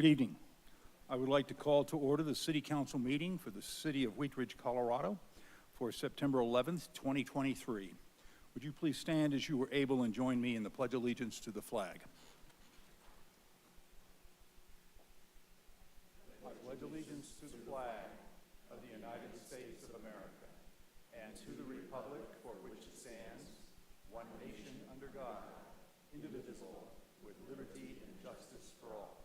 Good evening. I would like to call to order the City Council meeting for the City of Wheat Ridge, Colorado for September 11th, 2023. Would you please stand as you were able and join me in the Pledge of Allegiance to the flag? I pledge allegiance to the flag of the United States of America and to the republic for which it stands, one nation under God, indivisible, with liberty and justice for all.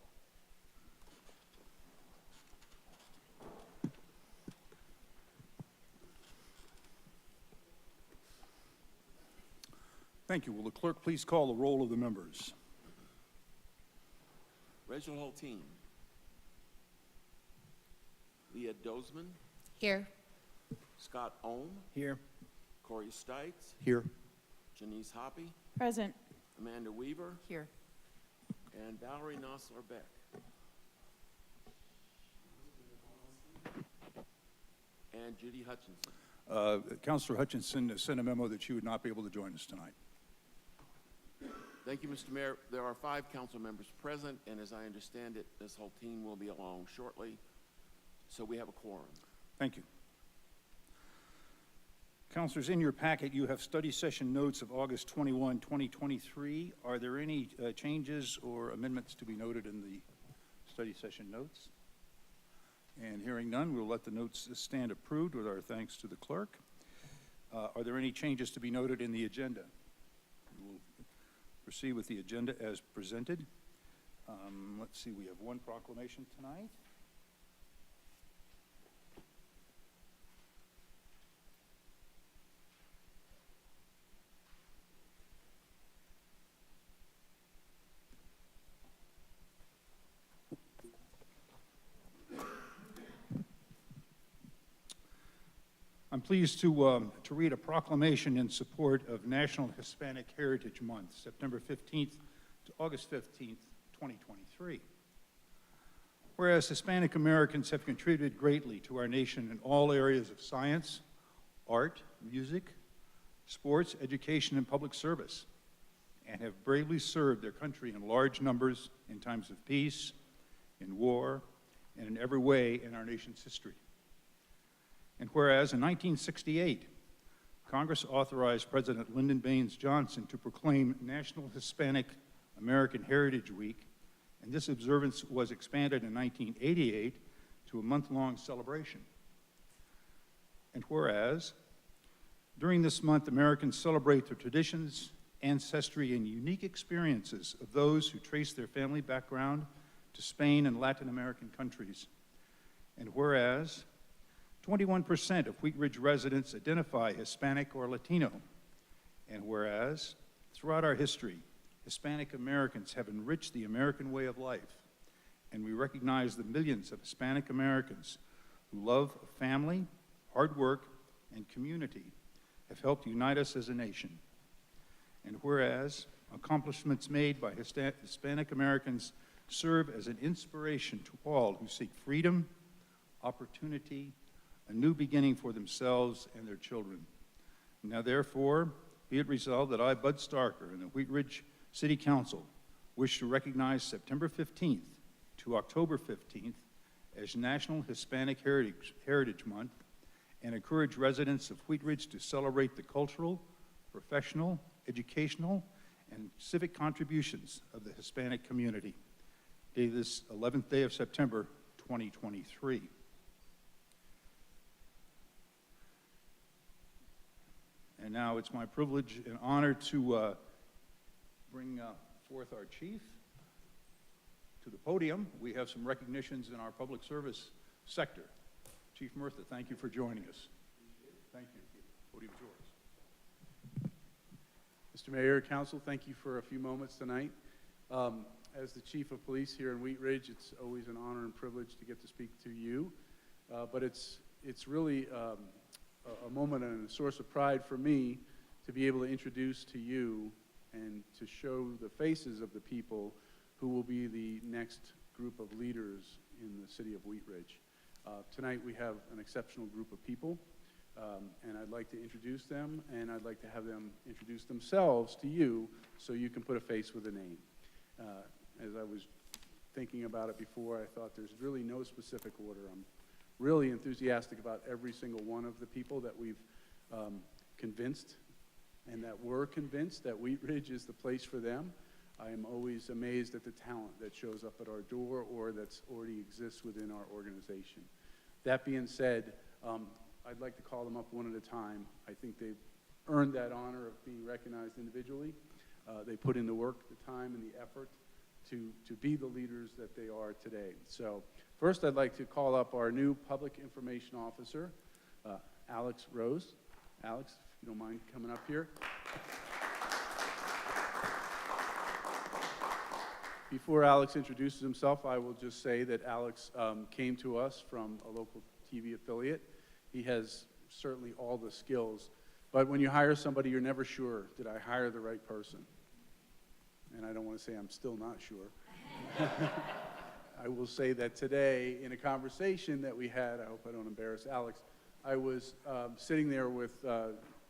Thank you. Will the clerk please call the roll of the members? Reginald Holteen. Leah Dozman. Here. Scott Ohm. Here. Corey Stites. Here. Janice Hoppy. Present. Amanda Weaver. Here. And Valerie Nosler-Beck. And Judy Hutchinson. Councilor Hutchinson sent a memo that she would not be able to join us tonight. Thank you, Mr. Mayor. There are 5 council members present, and as I understand it, Ms. Holteen will be along shortly, so we have a quorum. Thank you. Councilors, in your packet, you have study session notes of August 21, 2023. Are there any changes or amendments to be noted in the study session notes? And hearing none, we'll let the notes stand approved with our thanks to the clerk. Are there any changes to be noted in the agenda? We will proceed with the agenda as presented. Let's see, we have one proclamation tonight. I'm pleased to read a proclamation in support of National Hispanic Heritage Month, September 15th to August 15th, 2023. Whereas Hispanic Americans have contributed greatly to our nation in all areas of science, art, music, sports, education, and public service, and have bravely served their country in large numbers in times of peace, in war, and in every way in our nation's history. And whereas in 1968, Congress authorized President Lyndon Baines Johnson to proclaim National Hispanic American Heritage Week, and this observance was expanded in 1988 to a month-long celebration. And whereas during this month, Americans celebrate the traditions, ancestry, and unique experiences of those who trace their family background to Spain and Latin American countries. And whereas 21% of Wheat Ridge residents identify Hispanic or Latino. And whereas, throughout our history, Hispanic Americans have enriched the American way of life, and we recognize the millions of Hispanic Americans who love family, hard work, and community have helped unite us as a nation. And whereas, accomplishments made by Hispanic Americans serve as an inspiration to all who seek freedom, opportunity, a new beginning for themselves and their children. Now therefore, be it resolved that I, Bud Starker, and the Wheat Ridge City Council wish to recognize September 15th to October 15th as National Hispanic Heritage Month and encourage residents of Wheat Ridge to celebrate the cultural, professional, educational, and civic contributions of the Hispanic community. Day this 11th day of September, 2023. And now it's my privilege and honor to bring forth our chief to the podium. We have some recognitions in our public service sector. Chief Murtha, thank you for joining us. Thank you. Podium is yours. Mr. Mayor, Council, thank you for a few moments tonight. As the Chief of Police here in Wheat Ridge, it's always an honor and privilege to get to speak to you. But it's really a moment and a source of pride for me to be able to introduce to you and to show the faces of the people who will be the next group of leaders in the city of Wheat Ridge. Tonight we have an exceptional group of people, and I'd like to introduce them, and I'd like to have them introduce themselves to you so you can put a face with a name. As I was thinking about it before, I thought there's really no specific order. I'm really enthusiastic about every single one of the people that we've convinced and that were convinced that Wheat Ridge is the place for them. I am always amazed at the talent that shows up at our door or that's already exists within our organization. That being said, I'd like to call them up one at a time. I think they've earned that honor of being recognized individually. They put in the work, the time, and the effort to be the leaders that they are today. So first, I'd like to call up our new Public Information Officer, Alex Rose. Alex, if you don't mind coming up here. Before Alex introduces himself, I will just say that Alex came to us from a local TV affiliate. He has certainly all the skills, but when you hire somebody, you're never sure, did I hire the right person? And I don't want to say I'm still not sure. I will say that today, in a conversation that we had, I hope I don't embarrass Alex, I was sitting there with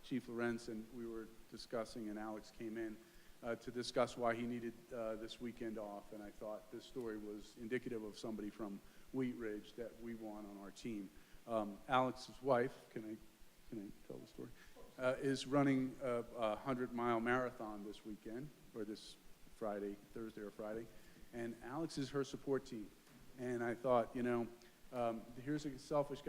Chief Lorenz, and we were discussing, and Alex came in to discuss why he needed this weekend off, and I thought this story was indicative of somebody from Wheat Ridge that we want on our team. Alex's wife, can I tell the story? Is running a 100-mile marathon this weekend, or this Friday, Thursday or Friday, and Alex is her support team. And I thought, you know, here's a selfish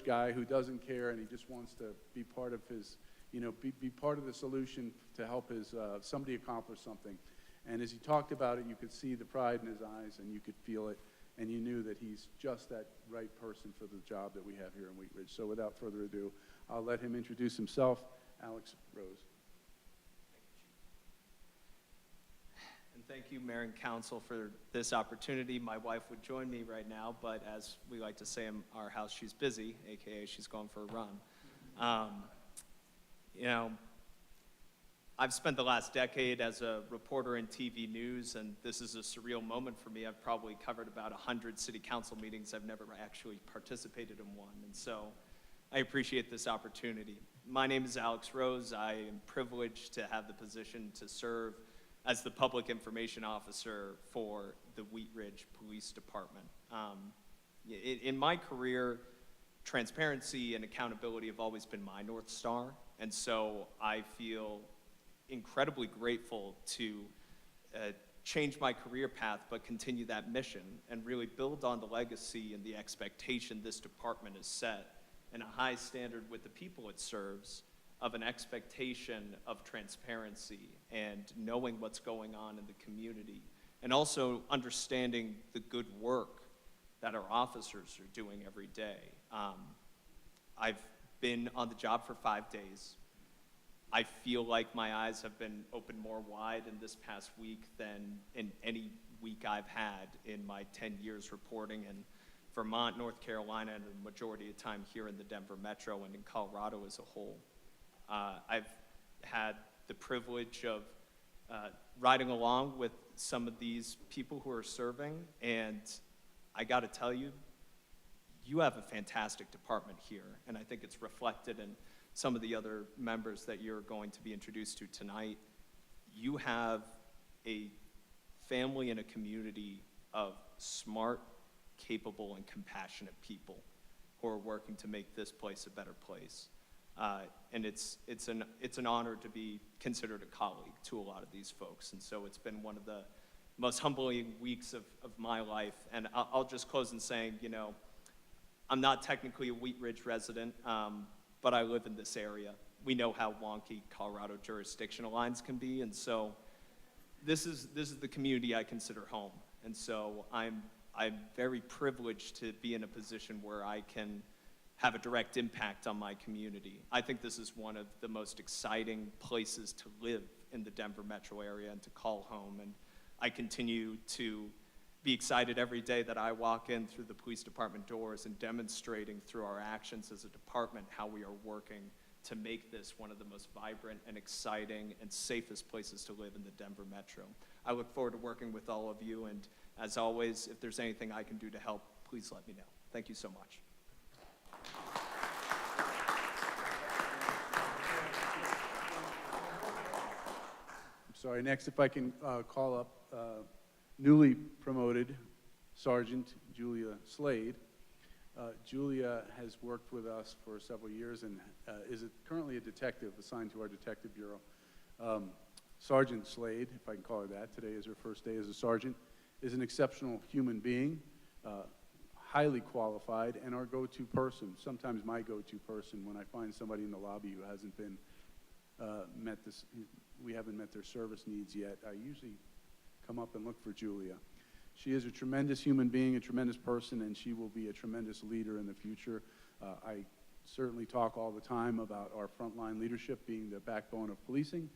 guy who doesn't care, and he just wants to be part of his, you know, be part of the solution to help his somebody accomplish something. And as he talked about it, you could see the pride in his eyes, and you could feel it, and you knew that he's just that right person for the job that we have here in Wheat Ridge. So without further ado, I'll let him introduce himself. Alex Rose. And thank you, Mayor and Council, for this opportunity. My wife would join me right now, but as we like to say in our house, she's busy, AKA she's going for a run. You know, I've spent the last decade as a reporter in TV news, and this is a surreal moment for me. I've probably covered about 100 city council meetings. I've never actually participated in one, and so I appreciate this opportunity. My name is Alex Rose. I am privileged to have the position to serve as the Public Information Officer for the Wheat Ridge Police Department. In my career, transparency and accountability have always been my North Star, and so I feel incredibly grateful to change my career path, but continue that mission and really build on the legacy and the expectation this department has set and a high standard with the people it serves of an expectation of transparency and knowing what's going on in the community, and also understanding the good work that our officers are doing every day. I've been on the job for 5 days. I feel like my eyes have been opened more wide in this past week than in any week I've had in my 10 years reporting in Vermont, North Carolina, and the majority of time here in the Denver Metro and in Colorado as a whole. I've had the privilege of riding along with some of these people who are serving, and I got to tell you, you have a fantastic department here, and I think it's reflected in some of the other members that you're going to be introduced to tonight. You have a family and a community of smart, capable, and compassionate people who are working to make this place a better place. And it's an honor to be considered a colleague to a lot of these folks. And so it's been one of the most humbling weeks of my life. And I'll just close in saying, you know, I'm not technically a Wheat Ridge resident, but I live in this area. We know how wonky Colorado jurisdictional lines can be, and so this is the community I consider home. And so I'm very privileged to be in a position where I can have a direct impact on my community. I think this is one of the most exciting places to live in the Denver metro area and to call home. And I continue to be excited every day that I walk in through the police department doors and demonstrating through our actions as a department how we are working to make this one of the most vibrant and exciting and safest places to live in the Denver metro. I look forward to working with all of you, and as always, if there's anything I can do to help, please let me know. Thank you so much. I'm sorry, next if I can call up newly promoted Sergeant Julia Slade. Julia has worked with us for several years and is currently a detective assigned to our detective bureau. Sergeant Slade, if I can call her that, today is her first day as a sergeant, is an exceptional human being, highly qualified, and our go-to person, sometimes my go-to person when I find somebody in the lobby who hasn't been we haven't met their service needs yet. I usually come up and look for Julia. She is a tremendous human being, a tremendous person, and she will be a tremendous leader in the future. I certainly talk all the time about our frontline leadership being the backbone of policing,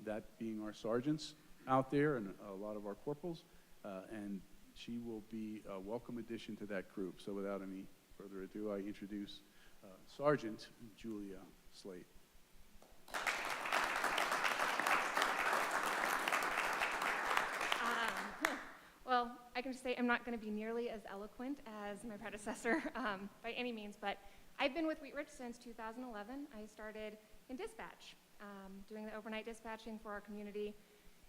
that being our sergeants out there and a lot of our corporals, and she will be a welcome addition to that group. So without any further ado, I introduce Sergeant Julia Slade. Well, I can just say I'm not going to be nearly as eloquent as my predecessor by any means, but I've been with Wheat Ridge since 2011. I started in dispatch, doing the overnight dispatching for our community,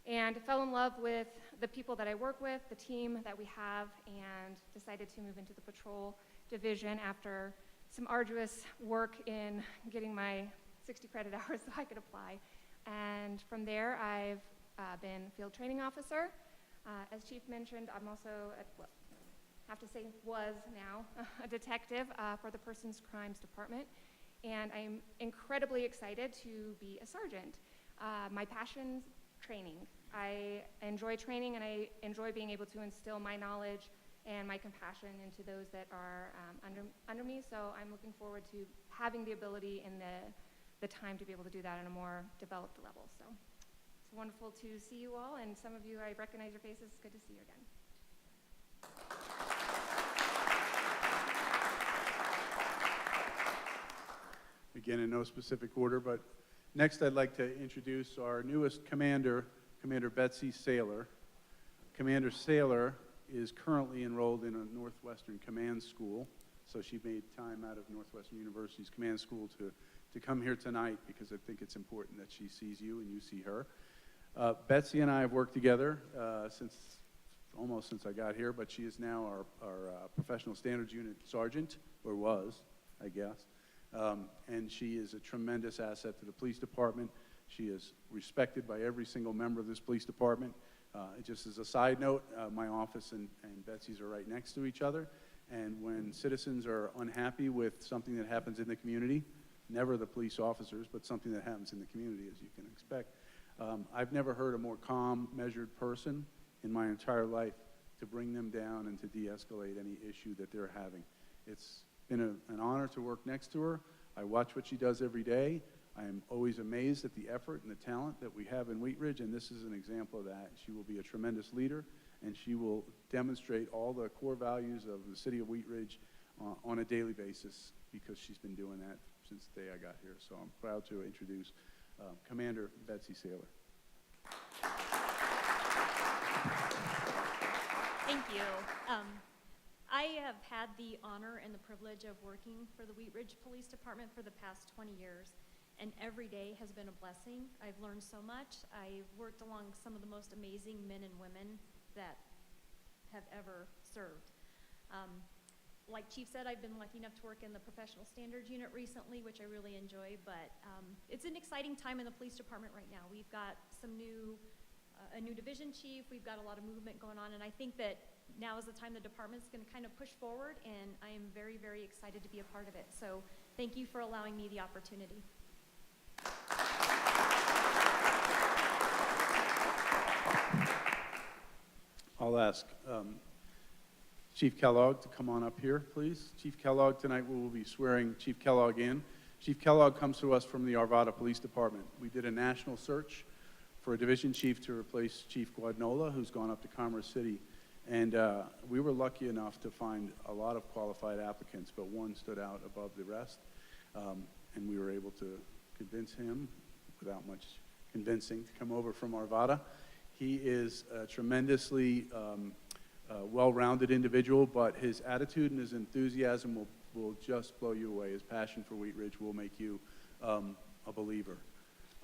and fell in love with the people that I work with, the team that we have, and decided to move into the patrol division after some arduous work in getting my 60 credit hours so I could apply. And from there, I've been field training officer. As Chief mentioned, I'm also, was now a detective for the Persons Crimes Department, and I'm incredibly excited to be a sergeant. My passion's training. I enjoy training, and I enjoy being able to instill my knowledge and my compassion into those that are under me, so I'm looking forward to having the ability and the time to be able to do that on a more developed level. So. It's wonderful to see you all, and some of you, I recognize your faces. It's good to see you again. Again, in no specific order, but next I'd like to introduce our newest commander, Commander Betsy Saylor. Commander Saylor is currently enrolled in a Northwestern Command School, so she made time out of Northwestern University's Command School to come here tonight because I think it's important that she sees you and you see her. Betsy and I have worked together almost since I got here, but she is now our Professional Standards Unit Sergeant, or was, I guess. And she is a tremendous asset to the police department. She is respected by every single member of this police department. Just as a side note, my office and Betsy's are right next to each other, and when citizens are unhappy with something that happens in the community, never the police officers, but something that happens in the community, as you can expect, I've never heard a more calm, measured person in my entire life to bring them down and to de-escalate any issue that they're having. It's been an honor to work next to her. I watch what she does every day. I am always amazed at the effort and the talent that we have in Wheat Ridge, and this is an example of that. She will be a tremendous leader, and she will demonstrate all the core values of the city of Wheat Ridge on a daily basis because she's been doing that since the day I got here. So I'm proud to introduce Commander Betsy Saylor. Thank you. I have had the honor and the privilege of working for the Wheat Ridge Police Department for the past 20 years, and every day has been a blessing. I've learned so much. I've worked along some of the most amazing men and women that have ever served. Like Chief said, I've been lucky enough to work in the Professional Standards Unit recently, which I really enjoy, but it's an exciting time in the police department right now. We've got a new division chief, we've got a lot of movement going on, and I think that now is the time the department's going to kind of push forward, and I am very, very excited to be a part of it. So thank you for allowing me the opportunity. I'll ask Chief Kellogg to come on up here, please. Chief Kellogg, tonight we will be swearing Chief Kellogg in. Chief Kellogg comes to us from the Arvada Police Department. We did a national search for a division chief to replace Chief Guadagnola, who's gone up to Commerce City. And we were lucky enough to find a lot of qualified applicants, but one stood out above the rest. And we were able to convince him, without much convincing, to come over from Arvada. He is a tremendously well-rounded individual, but his attitude and his enthusiasm will just blow you away. His passion for Wheat Ridge will make you a believer.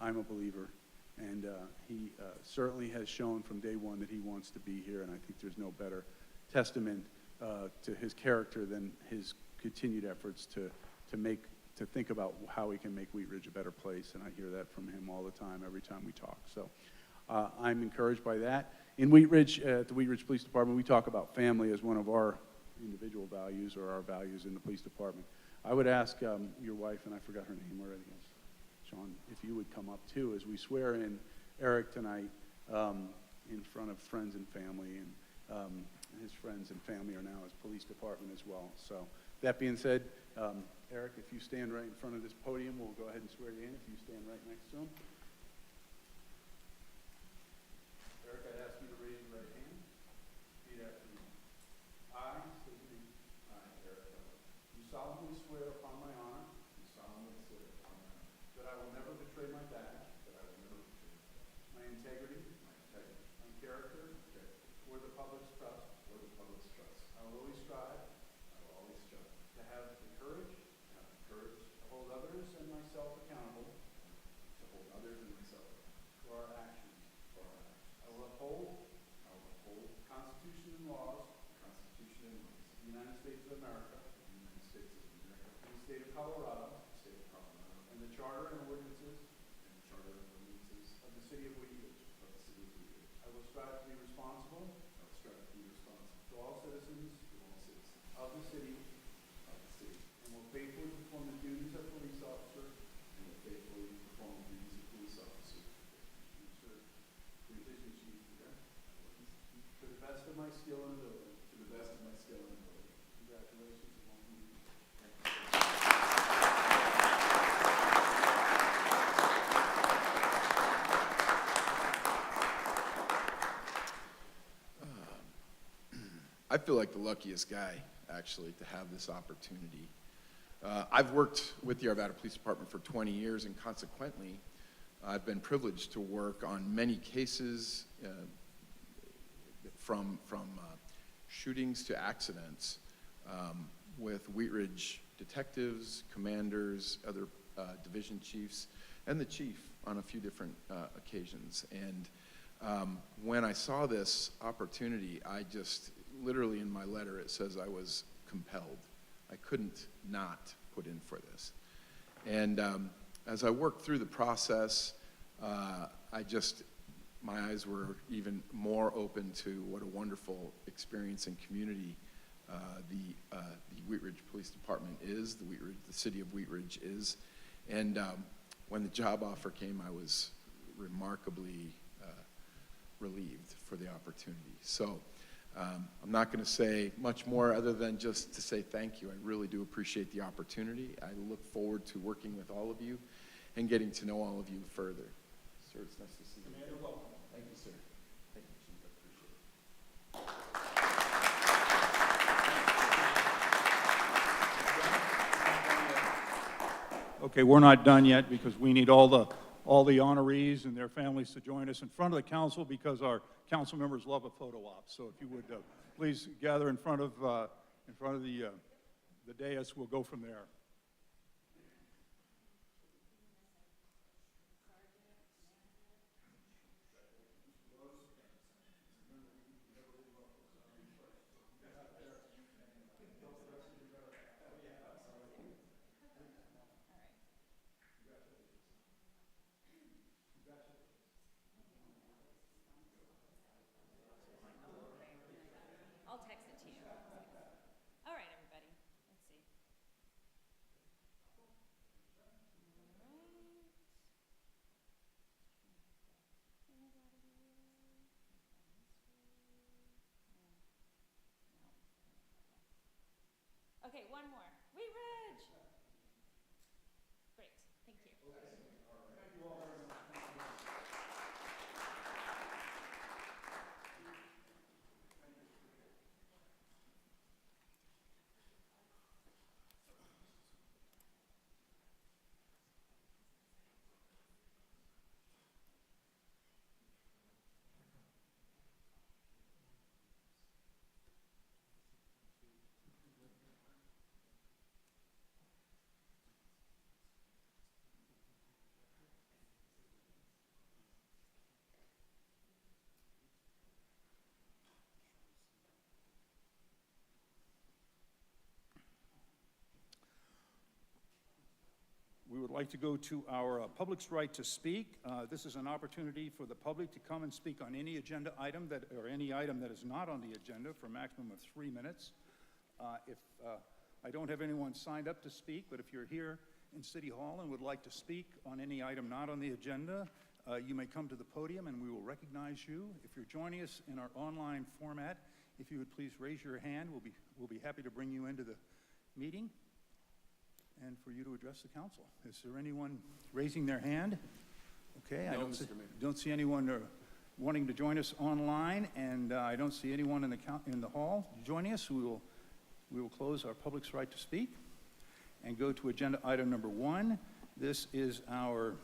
I'm a believer And he certainly has shown from day one that he wants to be here, and I think there's no better testament to his character than his continued efforts to think about how he can make Wheat Ridge a better place, and I hear that from him all the time, every time we talk. So I'm encouraged by that. In Wheat Ridge, at the Wheat Ridge Police Department, we talk about family as one of our individual values or our values in the police department. I would ask your wife, and I forgot her name already, Sean, if you would come up too as we swear in Eric tonight in front of friends and family, and his friends and family are now his police department as well. So that being said, Eric, if you stand right in front of this podium, we'll go ahead and swear you in. If you stand right next to him. Eric, I'd ask you to raise your right hand. Repeat after me. I state your name. I, Eric Keller. Do solemnly swear upon my honor. Do solemnly swear upon my honor. That I will never betray my badge. That I will never betray my integrity. My integrity. My character. Integrity. Or the public's trust. Or the public's trust. I will always strive. I will always strive. To have the courage. To have the courage. To hold others and myself accountable. To hold others and myself for our actions. For our actions. I will uphold. I will uphold the Constitution and laws. The Constitution and laws. Of the United States of America. Of the United States of America. And the state of Colorado. The state of Colorado. And the charter and ordinances. And the charter and ordinances. Of the city of Wheat Ridge. Of the city of Wheat Ridge. I will strive to be responsible. I will strive to be responsible. To all citizens. To all citizens. Of the city. Of the city. And will faithfully perform the duties of police officer. And will faithfully perform the duties of police officer. To the best of my skill and ability. To the best of my skill and ability. Congratulations and welcome to you. I feel like the luckiest guy, actually, to have this opportunity. I've worked with the Arvada Police Department for 20 years, and consequently, I've been privileged to work on many cases from shootings to accidents with Wheat Ridge detectives, commanders, other division chiefs, and the chief on a few different occasions. And when I saw this opportunity, I just, literally in my letter, it says I was compelled. I couldn't not put in for this. And as I worked through the process, my eyes were even more open to what a wonderful experience and community the Wheat Ridge Police Department is, the city of Wheat Ridge is. And when the job offer came, I was remarkably relieved for the opportunity. So I'm not going to say much more other than just to say thank you. I really do appreciate the opportunity. I look forward to working with all of you and getting to know all of you further. Sir, it's nice to see you. Commander, welcome. Thank you, sir. Thank you, Chief. I appreciate it. Okay, we're not done yet because we need all the honorees and their families to join us in front of the council because our council members love a photo op. So if you would please gather in front of the dais, we'll go from there. I'll text it to you. All right, everybody, let's see. like to go to our public's right to speak. This is an opportunity for the public to come and speak on any agenda item or any item that is not on the agenda for a maximum of 3 minutes. If I don't have anyone signed up to speak, but if you're here in City Hall and would like to speak on any item not on the agenda, you may come to the podium and we will recognize you. If you're joining us in our online format, if you would please raise your hand, we'll be happy to bring you into the meeting and for you to address the council. Is there anyone raising their hand? Okay, I No, don't Mr. Mayor. don't see anyone wanting to join us online, and I don't see anyone in the hall joining us. We will close our public's right to speak and go to agenda item number 1. This is our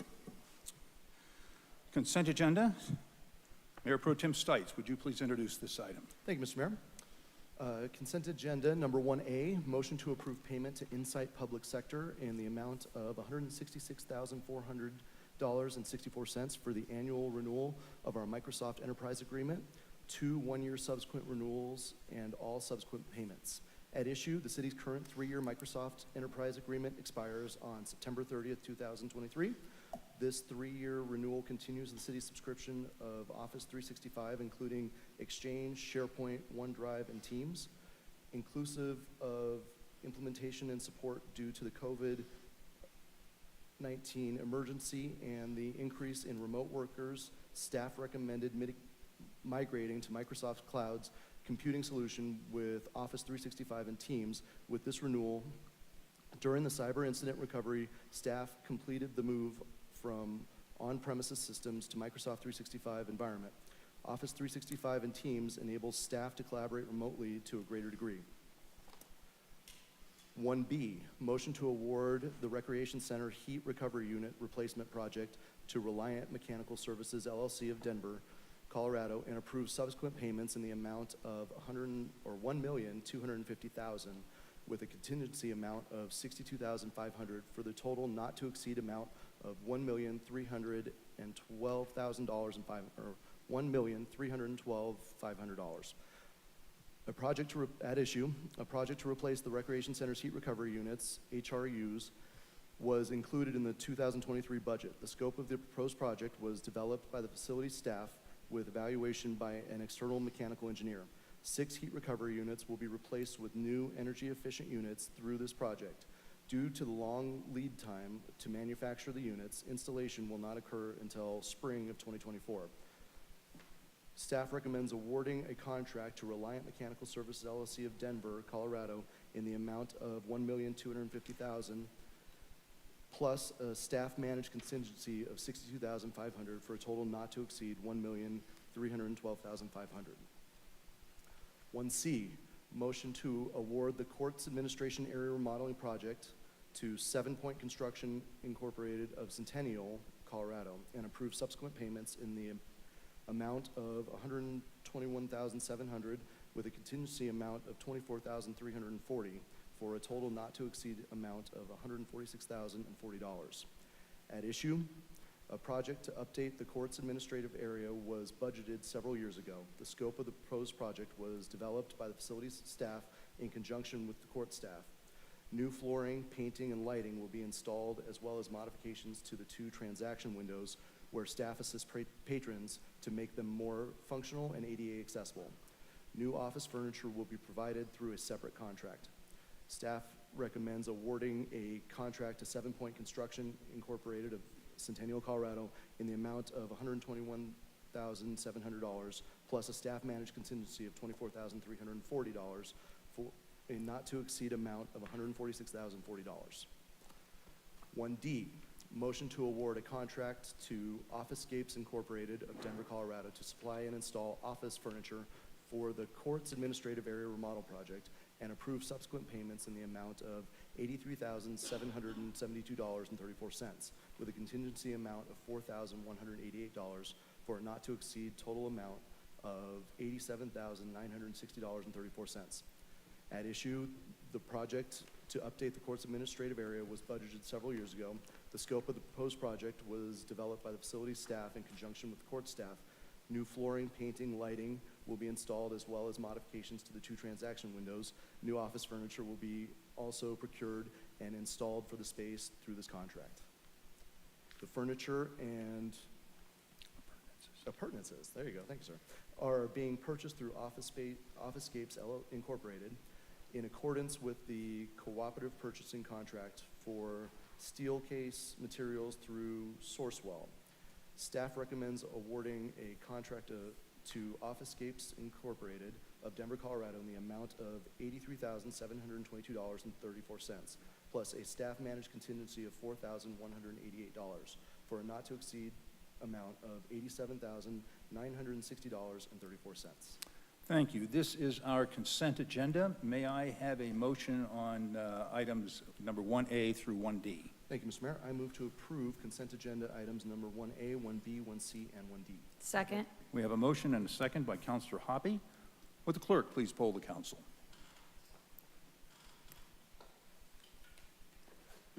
consent agenda. Mayor Pro Tem Stites, would you please introduce this item? Thank you, Mr. Mayor. Consent agenda number 1A, motion to approve payment to Insight Public Sector in the amount of $166,400.64 for the annual renewal of our Microsoft Enterprise Agreement, 2 one-year subsequent renewals, and all subsequent payments. At issue, the city's current 3-year Microsoft Enterprise Agreement expires on September 30th, 2023. This 3-year renewal continues the city's subscription of Office 365, including Exchange, SharePoint, OneDrive, and Teams, inclusive of implementation and support due to the COVID-19 emergency and the increase in remote workers. Staff recommended migrating to Microsoft Cloud's computing solution with Office 365 and Teams. With this renewal, during the cyber incident recovery, staff completed the move from on-premises systems to Microsoft 365 environment. Office 365 and Teams enables staff to collaborate remotely to a greater degree. 1B, motion to award the Recreation Center Heat Recovery Unit Replacement Project to Reliant Mechanical Services LLC of Denver, Colorado, and approve subsequent payments in the amount of $1,250,000 with a contingency amount of $62,500 for the total not to exceed amount of $1,312,500. A project to replace the Recreation Center's heat recovery units, HRUs, was included in the 2023 budget. The scope of the proposed project was developed by the facility staff with evaluation by an external mechanical engineer. 6 heat recovery units will be replaced with new energy-efficient units through this project. Due to the long lead time to manufacture the units, installation will not occur until spring of 2024. Staff recommends awarding a contract to Reliant Mechanical Services LLC of Denver, Colorado, in the amount of $1,250,000 plus a staff-managed contingency of $62,500 for a total not to exceed $1,312,500. 1C, motion to award the Courts Administration Area Remodeling Project to 7 Point Construction Incorporated of Centennial, Colorado, and approve subsequent payments in the amount of $121,700 with a contingency amount of $24,340 for a total not to exceed amount of $146,040. At issue, a project to update the court's administrative area was budgeted several years ago. The scope of the proposed project was developed by the facilities staff in conjunction with the court staff. New flooring, painting, and lighting will be installed, as well as modifications to the 2 transaction windows where staff assists patrons to make them more functional and ADA accessible. New office furniture will be provided through a separate contract. Staff recommends awarding a contract to 7 Point Construction Incorporated of Centennial, Colorado, in the amount of $121,700 plus a staff-managed contingency of $24,340 for a not-to-exceed amount of $146,040. 1D, motion to award a contract to Officescapes Incorporated of Denver, Colorado to supply and install office furniture for the Courts Administrative Area Remodel Project and approve subsequent payments in the amount of $83,772.34 with a contingency amount of $4,188 for a not-to-exceed total amount of $87,960.34. At issue, the project to update the court's administrative area was budgeted several years ago. The scope of the proposed project was developed by the facility staff in conjunction with the court staff. New flooring, painting, lighting will be installed, as well as modifications to the 2 transaction windows. New office furniture will be also procured and installed for the space through this contract. The furniture and appurtenances, there you go, thank you, sir, are being purchased through Officescapes Incorporated in accordance with the cooperative purchasing contract for steel case materials through Sourcewell. Staff recommends awarding a contract to Officescapes Incorporated of Denver, Colorado in the amount of $83,722.34, plus a staff-managed contingency of $4,188 for a not-to-exceed amount of $87,960.34. Thank you. This is our consent agenda. May I have a motion on items number 1A through 1D? Thank you, Mr. Mayor. I move to approve consent agenda items number 1A, 1B, 1C, and 1D. Second. We have a motion and a second by Councilor Hoppe. Would the clerk please poll the council?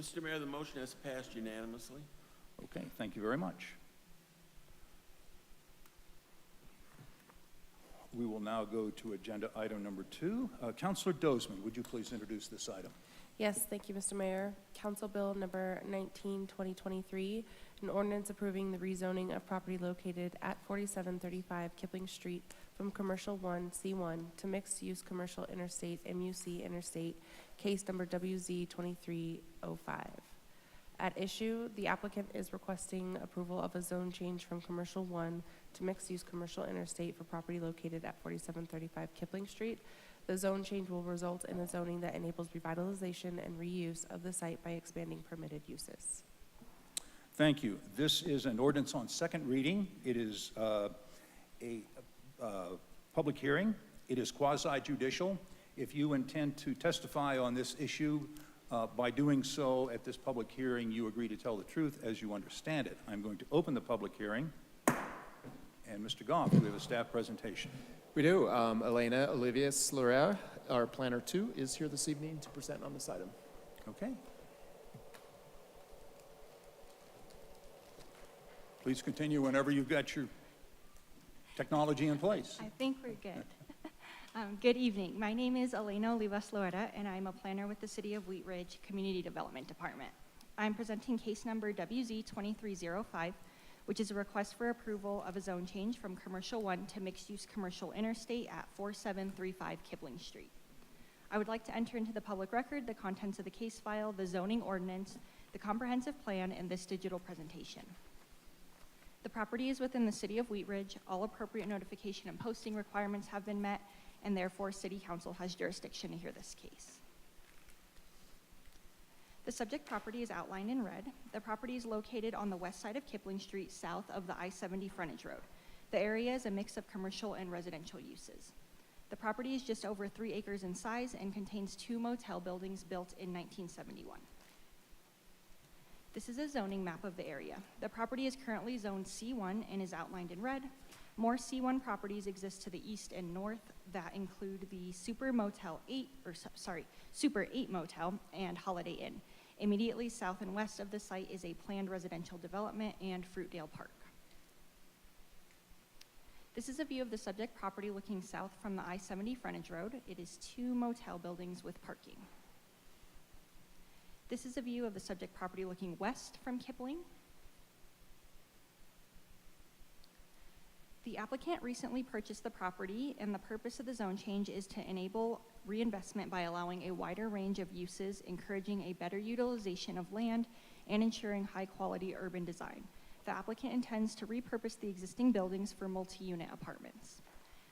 Mr. Mayor, the motion has passed unanimously. Okay, thank you very much. We will now go to agenda item number 2. Councilor Dozeman, would you please introduce this item? Yes, thank you, Mr. Mayor. Council Bill number 19, 2023, an ordinance approving the rezoning of property located at 4735 Kipling Street from Commercial 1 C1 to mixed-use commercial interstate MUC interstate, case number WZ 2305. At issue, the applicant is requesting approval of a zone change from Commercial 1 to mixed-use commercial interstate for property located at 4735 Kipling Street. The zone change will result in a zoning that enables revitalization and reuse of the site by expanding permitted uses. Thank you. This is an ordinance on second reading. It is a public hearing. It is quasi-judicial. If you intend to testify on this issue, by doing so at this public hearing, you agree to tell the truth as you understand it. I'm going to open the public hearing. And Mr. Goff, we have a staff presentation. We do. Elena Olivia Slaughter, our Planner 2, is here this evening to present on this item. Okay. Please continue whenever you've got your technology in place. I think we're good. Good evening. My name is Elena Oliva Slaughter, and I'm a planner with the City of Wheat Ridge Community Development Department. I'm presenting case number WZ2305, which is a request for approval of a zone change from Commercial 1 to mixed-use commercial interstate at 4735 Kipling Street. I would like to enter into the public record the contents of the case file, the zoning ordinance, the comprehensive plan, and this digital presentation. The property is within the City of Wheat Ridge. All appropriate notification and posting requirements have been met, and therefore City Council has jurisdiction to hear this case. The subject property is outlined in red. The property is located on the west side of Kipling Street, south of the I-70 frontage road. The area is a mix of commercial and residential uses. The property is just over 3 acres in size and contains 2 motel buildings built in 1971. This is a zoning map of the area. The property is currently zoned C1 and is outlined in red. More C1 properties exist to the east and north that include the Super 8 Motel and Holiday Inn. Immediately south and west of the site is a planned residential development and Fruitdale Park. This is a view of the subject property looking south from the I-70 frontage road. It is 2 motel buildings with parking. This is a view of the subject property looking west from Kipling. The applicant recently purchased the property, and the purpose of the zone change is to enable reinvestment by allowing a wider range of uses, encouraging a better utilization of land, and ensuring high-quality urban design. The applicant intends to repurpose the existing buildings for multi-unit apartments.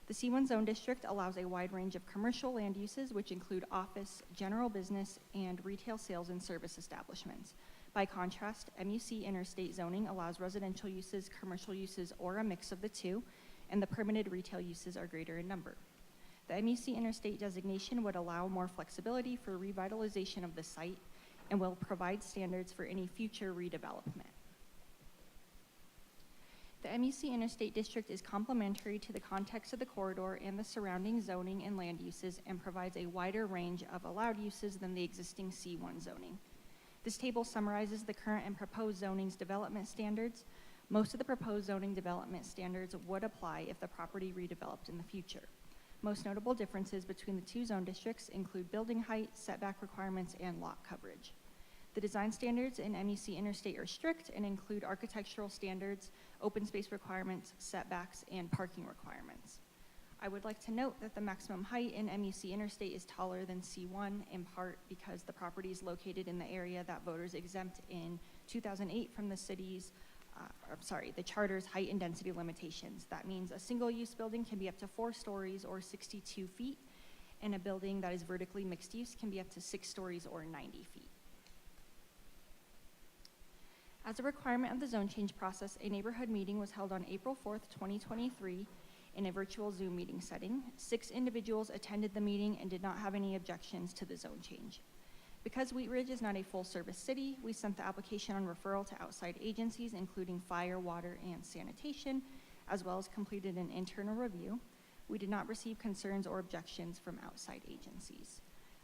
The C1 zone district allows a wide range of commercial land uses, which include office, general business, and retail sales and service establishments. By contrast, MUC interstate zoning allows residential uses, commercial uses, or a mix of the two, and the permitted retail uses are greater in number. The MUC interstate designation would allow more flexibility for revitalization of the site and will provide standards for any future redevelopment. The MUC interstate district is complementary to the context of the corridor and the surrounding zoning and land uses and provides a wider range of allowed uses than the existing C1 zoning. This table summarizes the current and proposed zoning's development standards. Most of the proposed zoning development standards would apply if the property redeveloped in the future. Most notable differences between the 2 zone districts include building height, setback requirements, and lot coverage. The design standards in MUC Interstate are strict and include architectural standards, open space requirements, setbacks, and parking requirements. I would like to note that the maximum height in MUC Interstate is taller than C1, in part because the property is located in the area that voters exempt in 2008 from the the charter's height and density limitations. That means a single-use building can be up to 4 stories or 62 feet, and a building that is vertically mixed use can be up to 6 stories or 90 feet. As a requirement of the zone change process, a neighborhood meeting was held on April 4th, 2023, in a virtual Zoom meeting setting. 6 individuals attended the meeting and did not have any objections to the zone change. Because Wheat Ridge is not a full-service city, we sent the application on referral to outside agencies, including fire, water, and sanitation, as well as completed an internal review. We did not receive concerns or objections from outside agencies.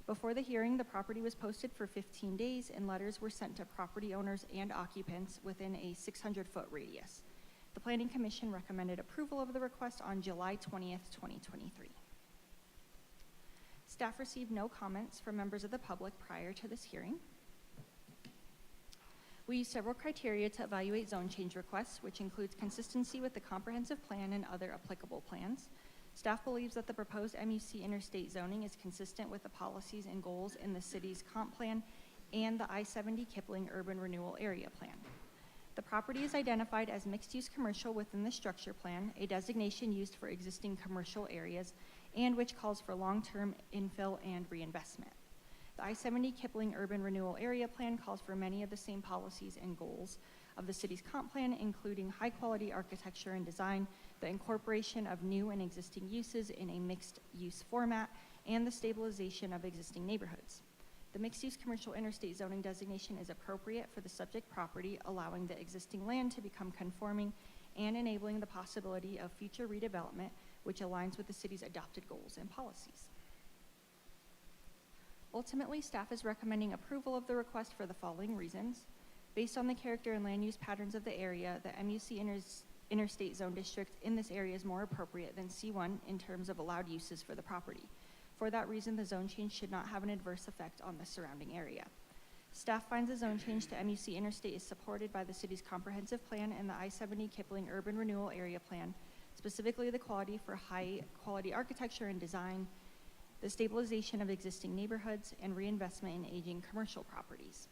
Before the hearing, the property was posted for 15 days, and letters were sent to property owners and occupants within a 600-foot radius. The Planning Commission recommended approval of the request on July 20th, 2023. Staff received no comments from members of the public prior to this hearing. We use several criteria to evaluate zone change requests, which includes consistency with the comprehensive plan and other applicable plans. Staff believes that the proposed MUC interstate zoning is consistent with the policies and goals in the city's comp plan and the I-70 Kipling Urban Renewal Area Plan. The property is identified as mixed-use commercial within the structure plan, a designation used for existing commercial areas, and which calls for long-term infill and reinvestment. The I-70 Kipling Urban Renewal Area Plan calls for many of the same policies and goals of the city's comp plan, including high-quality architecture and design, the incorporation of new and existing uses in a mixed-use format, and the stabilization of existing neighborhoods. The mixed-use commercial interstate zoning designation is appropriate for the subject property, allowing the existing land to become conforming and enabling the possibility of future redevelopment, which aligns with the city's adopted goals and policies. Ultimately, staff is recommending approval of the request for the following reasons. Based on the character and land use patterns of the area, the MUC Interstate Zone District in this area is more appropriate than C1 in terms of allowed uses for the property. For that reason, the zone change should not have an adverse effect on the surrounding area. Staff finds the zone change to MUC Interstate is supported by the city's comprehensive plan and the I-70 Kipling Urban Renewal Area Plan, specifically the quality for high-quality architecture and design, the stabilization of existing neighborhoods, and reinvestment in aging commercial properties.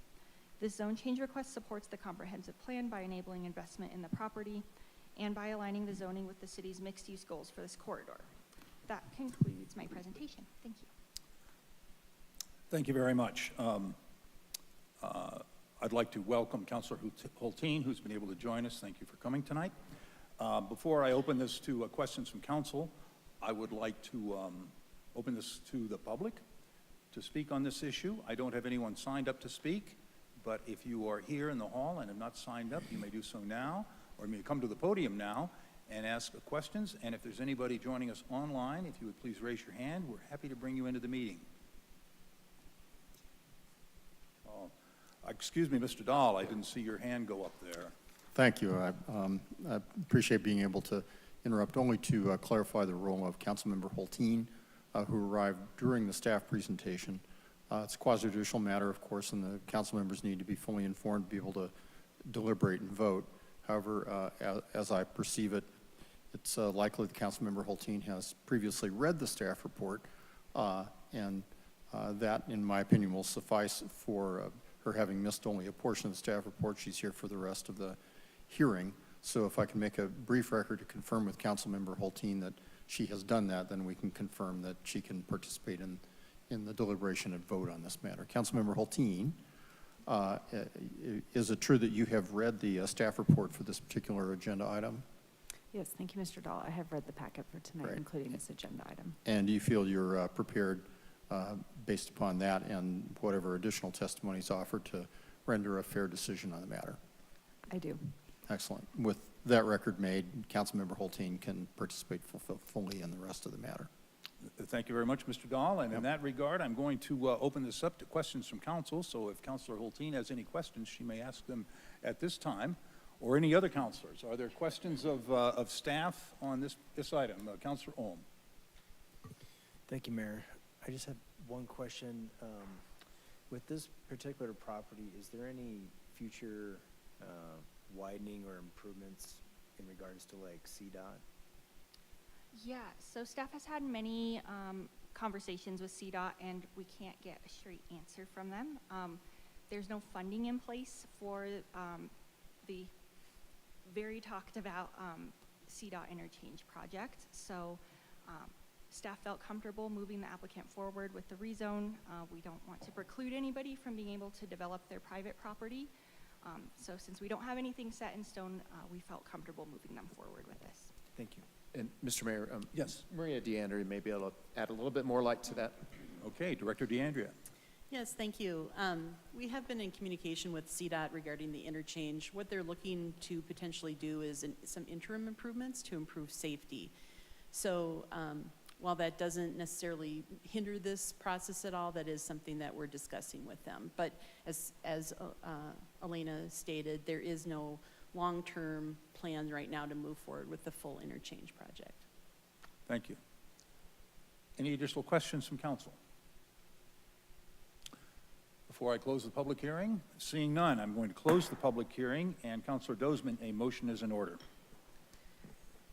This zone change request supports the comprehensive plan by enabling investment in the property and by aligning the zoning with the city's mixed-use goals for this corridor. That concludes my presentation. Thank you. Thank you very much. I'd like to welcome Councilor Hulteen, who's been able to join us. Thank you for coming tonight. Before I open this to questions from council, I would like to open this to the public to speak on this issue. I don't have anyone signed up to speak, but if you are here in the hall and have not signed up, you may do so now, or you may come to the podium now and ask questions. And if there's anybody joining us online, if you would please raise your hand, we're happy to bring you into the meeting. Oh, excuse me, Mr. Dahl, I didn't see your hand go up there. Thank you. I appreciate being able to interrupt only to clarify the role of Councilmember Hulteen, who arrived during the staff presentation. It's a quasi-judicial matter, of course, and the council members need to be fully informed to be able to deliberate and vote. However, as I perceive it, it's likely that Councilmember Hulteen has previously read the staff report, and that, in my opinion, will suffice for her having missed only a portion of the staff report. She's here for the rest of the hearing. So if I can make a brief record to confirm with Councilmember Hulteen that she has done that, then we can confirm that she can participate in the deliberation and vote on this matter. Councilmember Hulteen, is it true that you have read the staff report for this particular agenda item? Yes, thank you, Mr. Dahl. I have read the packet for tonight, Great. including this agenda item. And do you feel you're prepared, based upon that and whatever additional testimony is offered, to render a fair decision on the matter? I do. Excellent. With that record made, Councilmember Hulteen can participate fully in the rest of the matter. Thank you very much, Mr. Dahl. And in that regard, I'm going to open this up to questions from council. So if Councilor Hulteen has any questions, she may ask them at this time, or any other councilors. Are there questions of staff on this item? Councilor Ohm. Thank you, Mayor. I just have one question. With this particular property, is there any future widening or improvements in regards to like CDOT? Yeah, so staff has had many conversations with CDOT, and we can't get a straight answer from them. There's no funding in place for the very talked about CDOT interchange project. So staff felt comfortable moving the applicant forward with the rezone. We don't want to preclude anybody from being able to develop their private property. So since we don't have anything set in stone, we felt comfortable moving them forward with this. Thank you. And Mr. Mayor, Yes. Maria DeAndrea may be able to add a little bit more light to that. Okay, Director DeAndrea. Yes, thank you. We have been in communication with CDOT regarding the interchange. What they're looking to potentially do is some interim improvements to improve safety. So while that doesn't necessarily hinder this process at all, that is something that we're discussing with them. But as Elena stated, there is no long-term plan right now to move forward with the full interchange project. Thank you. Any additional questions from council? Before I close the public hearing, seeing none, I'm going to close the public hearing, and Councilor Dozeman, a motion is in order.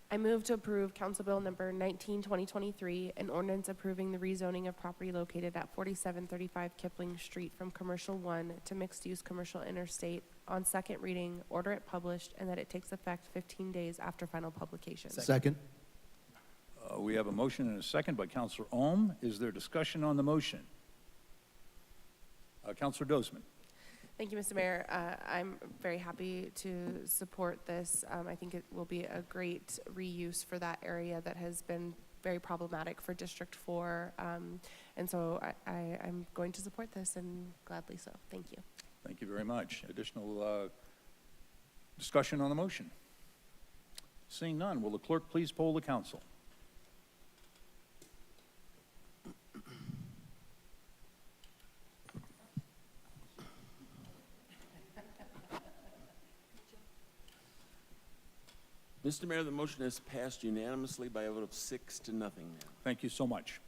I move to approve Council Bill number 19, 2023, an ordinance approving the rezoning of property located at 4735 Kipling Street from Commercial 1 to Mixed-Use Commercial Interstate on second reading, order it published, and that it takes effect 15 days after final publication. Second. We have a motion and a second by Councilor Ohm. Is there discussion on the motion? Councilor Dozeman. Thank you, Mr. Mayor. I'm very happy to support this. I think it will be a great reuse for that area that has been very problematic for District 4. And so I'm going to support this, and gladly so. Thank you. Thank you very much. Additional discussion on the motion? Seeing none, will the clerk please poll the council? Mr. Mayor, the motion is passed unanimously by a vote of 6-0 now. Thank you so much.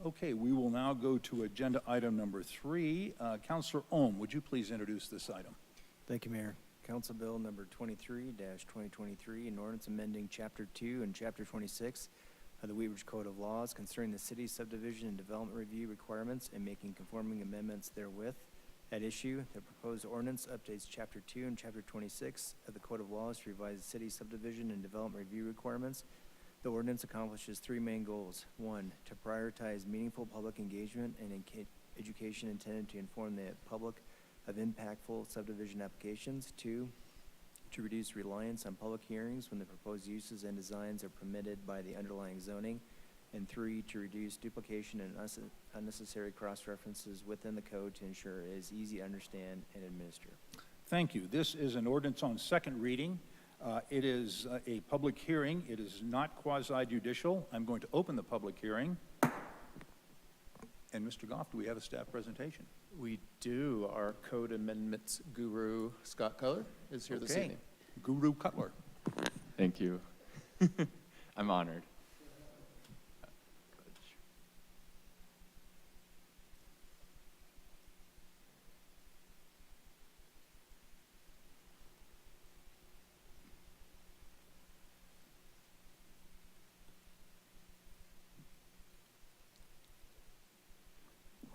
Okay, we will now go to agenda item number 3. Councilor Ohm, would you please introduce this item? Thank you, Mayor. Council Bill number 23-2023, an ordinance amending Chapter 2 and Chapter 26 of the Wheat Ridge Code of Laws concerning the city's subdivision and development review requirements and making conforming amendments therewith. At issue, the proposed ordinance updates Chapter 2 and Chapter 26 of the Code of Laws to revise the city subdivision and development review requirements. The ordinance accomplishes 3 main goals. 1, to prioritize meaningful public engagement and education intended to inform the public of impactful subdivision applications. 2, to reduce reliance on public hearings when the proposed uses and designs are permitted by the underlying zoning. And 3, to reduce duplication and unnecessary cross-references within the code to ensure it is easy to understand and administer. Thank you. This is an ordinance on second reading. It is a public hearing. It is not quasi-judicial. I'm going to open the public hearing. And Mr. Goff, do we have a staff presentation? We do. Our code amendments guru, Scott Cutler, is here this Okay. evening. Guru Cutler. Thank you. I'm honored.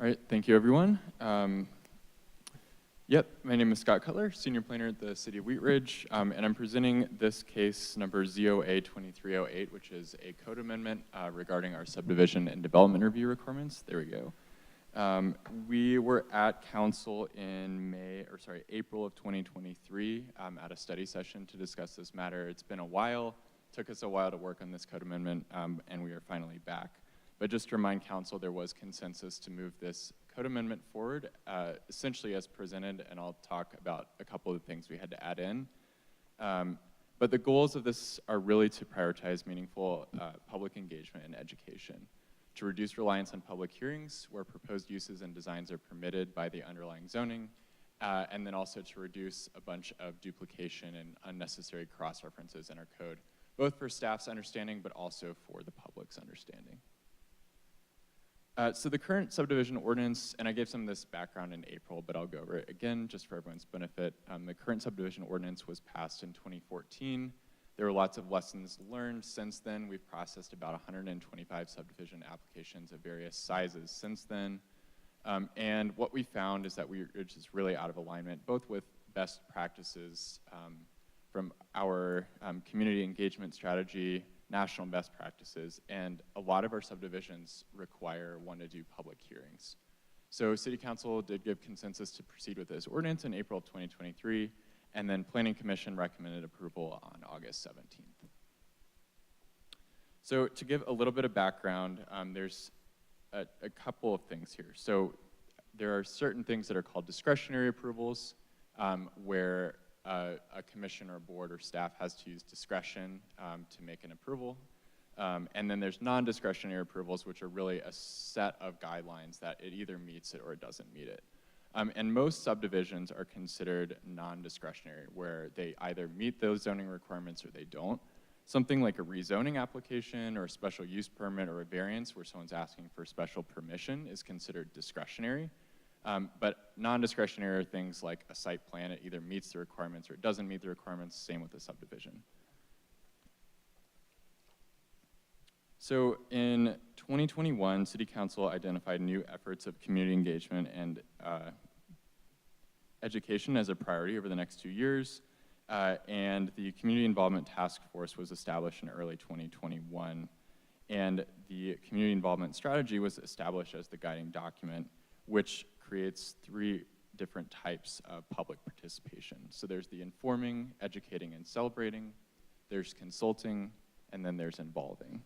All right, thank you, everyone. My name is Scott Cutler, Senior Planner at the City of Wheat Ridge, and I'm presenting this case number ZOA 2308, which is a code amendment regarding our subdivision and development review requirements. There we go. We were at council in April of 2023 at a study session to discuss this matter. It's been a while, took us a while to work on this code amendment, and we are finally back. But just to remind council, there was consensus to move this code amendment forward, essentially as presented, and I'll talk about a couple of the things we had to add in. But the goals of this are really to prioritize meaningful public engagement and education, to reduce reliance on public hearings where proposed uses and designs are permitted by the underlying zoning, and then also to reduce a bunch of duplication and unnecessary cross-references in our code, both for staff's understanding, but also for the public's understanding. So the current subdivision ordinance, and I gave some of this background in April, but I'll go over it again just for everyone's benefit. The current subdivision ordinance was passed in 2014. There were lots of lessons learned since then. We've processed about 125 subdivision applications of various sizes since then. And what we found is that Wheat Ridge is really out of alignment, both with best practices from our community engagement strategy, national best practices, and a lot of our subdivisions require one to do public hearings. So City Council did give consensus to proceed with this ordinance in April of 2023, and then Planning Commission recommended approval on August 17th. So to give a little bit of background, there's a couple of things here. So there are certain things that are called discretionary approvals, where a commission or board or staff has to use discretion to make an approval. And then there's non-discretionary approvals, which are really a set of guidelines that it either meets it or it doesn't meet it. And most subdivisions are considered non-discretionary, where they either meet those zoning requirements or they don't. Something like a rezoning application or a special use permit or a variance where someone's asking for special permission is considered discretionary. But non-discretionary are things like a site plan. It either meets the requirements or it doesn't meet the requirements, same with a subdivision. So in 2021, City Council identified new efforts of community engagement and education as a priority over the next 2 years. And the Community Involvement Task Force was established in early 2021. And the Community Involvement Strategy was established as the guiding document, which creates 3 different types of public participation. So there's the informing, educating, and celebrating, there's consulting, and then there's involving.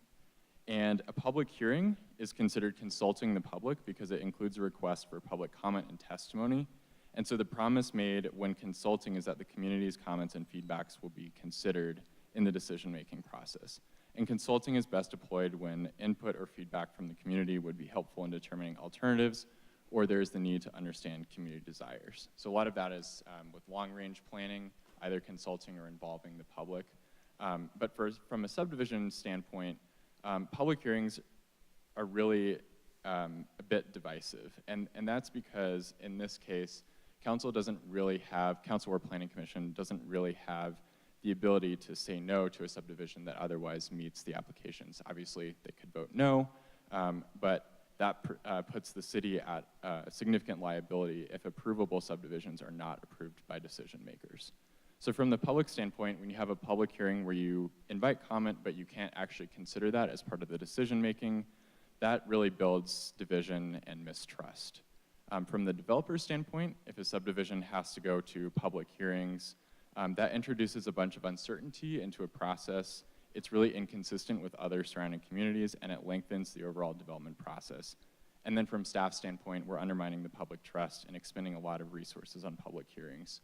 And a public hearing is considered consulting the public because it includes a request for public comment and testimony. And so the promise made when consulting is that the community's comments and feedbacks will be considered in the decision-making process. And consulting is best deployed when input or feedback from the community would be helpful in determining alternatives, or there's the need to understand community desires. So a lot of that is with long-range planning, either consulting or involving the public. But from a subdivision standpoint, public hearings are really a bit divisive. And that's because in this case, council or planning commission doesn't really have the ability to say no to a subdivision that otherwise meets the applications. Obviously, they could vote no, but that puts the city at significant liability if approvable subdivisions are not approved by decision makers. So from the public standpoint, when you have a public hearing where you invite comment, but you can't actually consider that as part of the decision making, that really builds division and mistrust. From the developer standpoint, if a subdivision has to go to public hearings, that introduces a bunch of uncertainty into a process. It's really inconsistent with other surrounding communities, and it lengthens the overall development process. And then from staff standpoint, we're undermining the public trust and expending a lot of resources on public hearings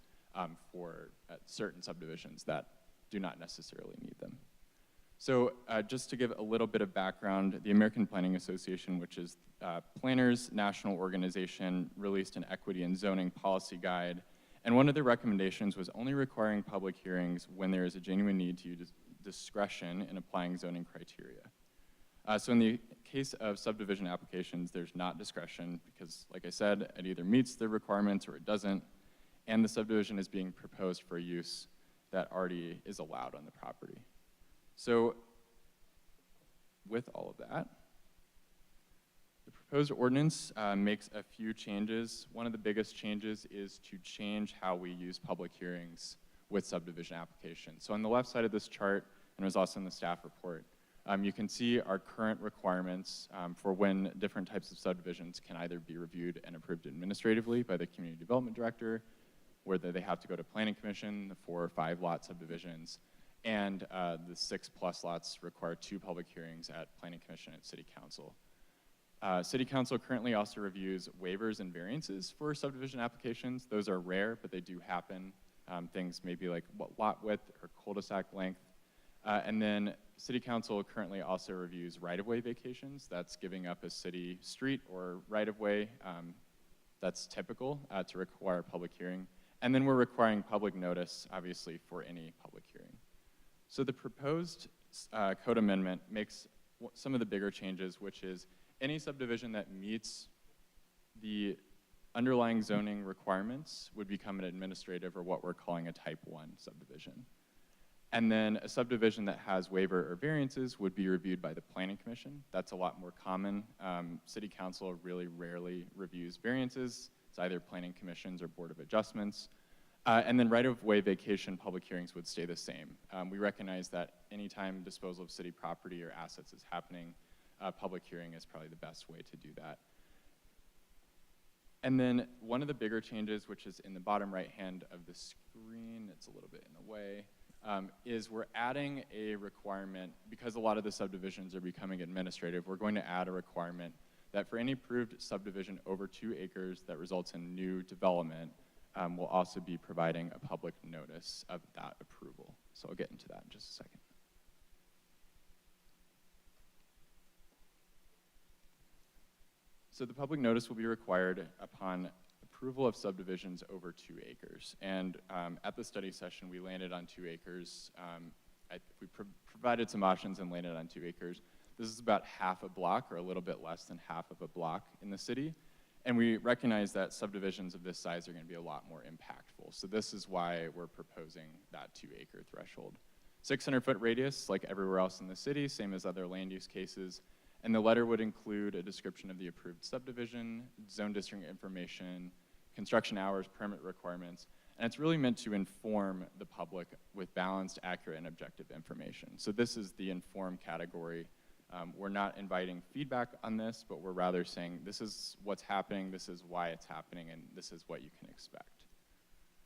for certain subdivisions that do not necessarily need them. So just to give a little bit of background, the American Planning Association, which is planners' national organization, released an equity and zoning policy guide. And one of the recommendations was only requiring public hearings when there is a genuine need to use discretion in applying zoning criteria. So in the case of subdivision applications, there's not discretion because, like I said, it either meets the requirements or it doesn't, and the subdivision is being proposed for use that already is allowed on the property. So with all of that, the proposed ordinance makes a few changes. One of the biggest changes is to change how we use public hearings with subdivision applications. So on the left side of this chart, and it was also in the staff report, you can see our current requirements for when different types of subdivisions can either be reviewed and approved administratively by the community development director, whether they have to go to planning commission, the 4 or 5 lot subdivisions, and the 6+ lots require 2 public hearings at planning commission and city council. City council currently also reviews waivers and variances for subdivision applications. Those are rare, but they do happen. Things maybe like lot width or cul-de-sac length. And then city council currently also reviews right-of-way vacations. That's giving up a city street or right-of-way. That's typical to require a public hearing. And then we're requiring public notice, obviously, for any public hearing. So the proposed code amendment makes some of the bigger changes, which is any subdivision that meets the underlying zoning requirements would become an administrative, or what we're calling a type 1 subdivision. And then a subdivision that has waiver or variances would be reviewed by the Planning Commission. That's a lot more common. City Council really rarely reviews variances. It's either Planning Commissions or Board of Adjustments. And then right-of-way vacation public hearings would stay the same. We recognize that anytime disposal of city property or assets is happening, public hearing is probably the best way to do that. And then one of the bigger changes, which is in the bottom right hand of the screen, it's a little bit in the way, is we're adding a requirement, because a lot of the subdivisions are becoming administrative, we're going to add a requirement that for any approved subdivision over 2 acres that results in new development, we'll also be providing a public notice of that approval. So I'll get into that in just a second. So the public notice will be required upon approval of subdivisions over 2 acres. And at the study session, we landed on 2 acres. We provided some options and landed on 2 acres. This is about half a block, or a little bit less than half of a block in the city. And we recognize that subdivisions of this size are going to be a lot more impactful. So this is why we're proposing that 2-acre threshold. 600-foot radius, like everywhere else in the city, same as other land use cases. And the letter would include a description of the approved subdivision, zone district information, construction hours, permit requirements. And it's really meant to inform the public with balanced, accurate, and objective information. So this is the inform category. We're not inviting feedback on this, but we're rather saying this is what's happening, this is why it's happening, and this is what you can expect.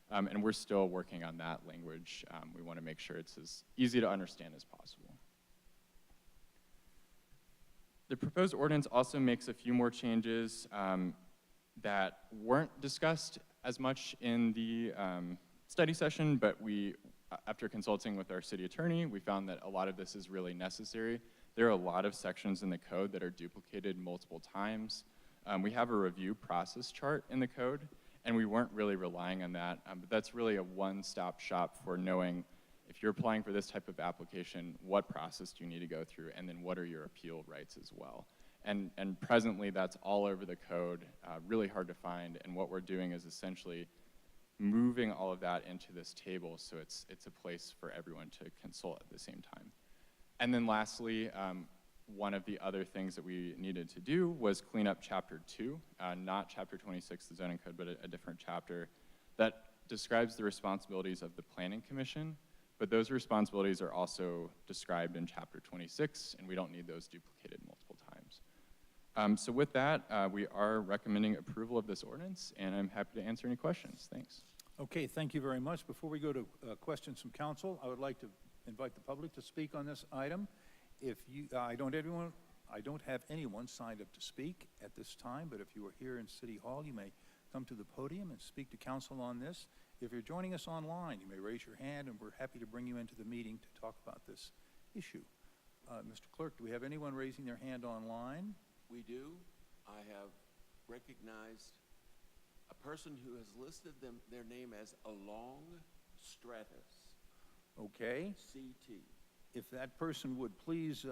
And we're still working on that language. We want to make sure it's as easy to understand as possible. The proposed ordinance also makes a few more changes that weren't discussed as much in the study session, but after consulting with our city attorney, we found that a lot of this is really necessary. There are a lot of sections in the code that are duplicated multiple times. We have a review process chart in the code, and we weren't really relying on that, but that's really a one-stop shop for knowing if you're applying for this type of application, what process do you need to go through, and then what are your appeal rights as well. And presently, that's all over the code, really hard to find, and what we're doing is essentially moving all of that into this table so it's a place for everyone to consult at the same time. And then lastly, one of the other things that we needed to do was clean up Chapter 2, not Chapter 26, the zoning code, but a different chapter that describes the responsibilities of the Planning Commission, but those responsibilities are also described in Chapter 26, and we don't need those duplicated multiple times. So with that, we are recommending approval of this ordinance, and I'm happy to answer any questions. Thanks. Okay, thank you very much. Before we go to questions from council, I would like to invite the public to speak on this item. If you, I don't have anyone signed up to speak at this time, but if you are here in City Hall, you may come to the podium and speak to council on this. If you're joining us online, you may raise your hand, and we're happy to bring you into the meeting to talk about this issue. Mr. Clerk, do we have anyone raising their hand online? We do. I have recognized a person who has listed their name as Along Stratus. Okay. CT. If that person would please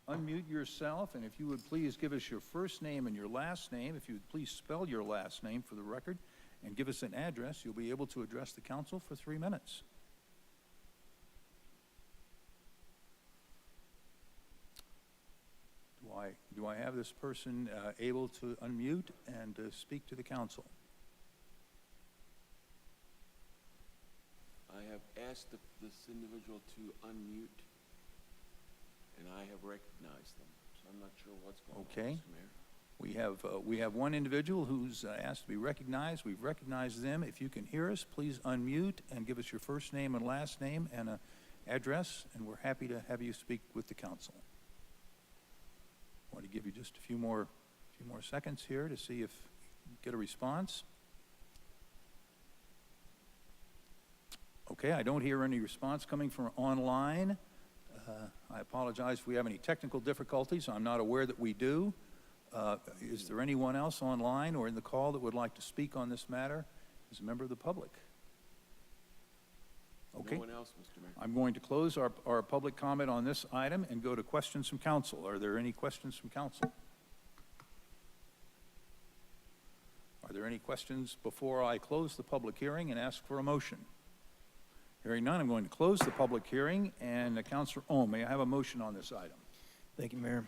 unmute yourself, and if you would please give us your first name and your last name, if you would please spell your last name for the record, and give us an address, you'll be able to address the council for 3 minutes. Do I have this person able to unmute and speak to the council? I have asked this individual to unmute, and I have recognized them. So I'm not sure what's going on, Mr. Mayor. We have one individual who's asked to be recognized. We've recognized them. If you can hear us, please unmute and give us your first name and last name and an address, and we're happy to have you speak with the council. I want to give you just a few more seconds here to see if you get a response. Okay, I don't hear any response coming from online. I apologize if we have any technical difficulties. I'm not aware that we do. Is there anyone else online or in the call that would like to speak on this matter as a member of the public? Okay. No one else, Mr. Mayor. I'm going to close our public comment on this item and go to questions from council. Are there any questions from council? Are there any questions before I close the public hearing and ask for a motion? Hearing none, I'm going to close the public hearing, and Councilor Ohm, may I have a motion on this item? Thank you, Mayor.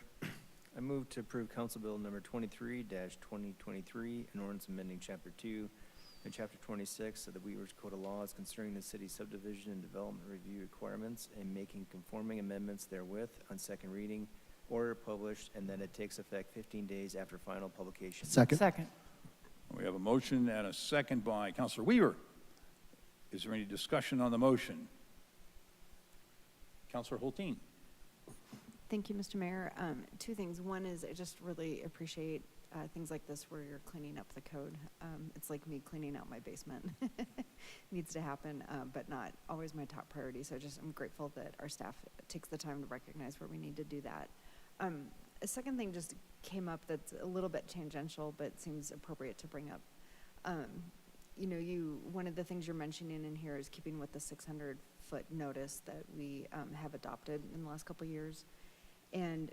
I move to approve Council Bill number 23-2023, an ordinance amending Chapter 2 and Chapter 26 of the Wheat Ridge Code of Laws concerning the city subdivision and development review requirements and making conforming amendments therewith on second reading, order published, and that it takes effect 15 days after final publication. Second. Second. We have a motion and a second by Councilor Weaver. Is there any discussion on the motion? Councilor Hulteen. Thank you, Mr. Mayor. Two things. One is I just really appreciate things like this where you're cleaning up the code. It's like me cleaning out my basement. Needs to happen, but not always my top priority. So I'm grateful that our staff takes the time to recognize where we need to do that. A second thing just came up that's a little bit tangential, but seems appropriate to bring up. One of the things you're mentioning in here is keeping with the 600-foot notice that we have adopted in the last couple of years. And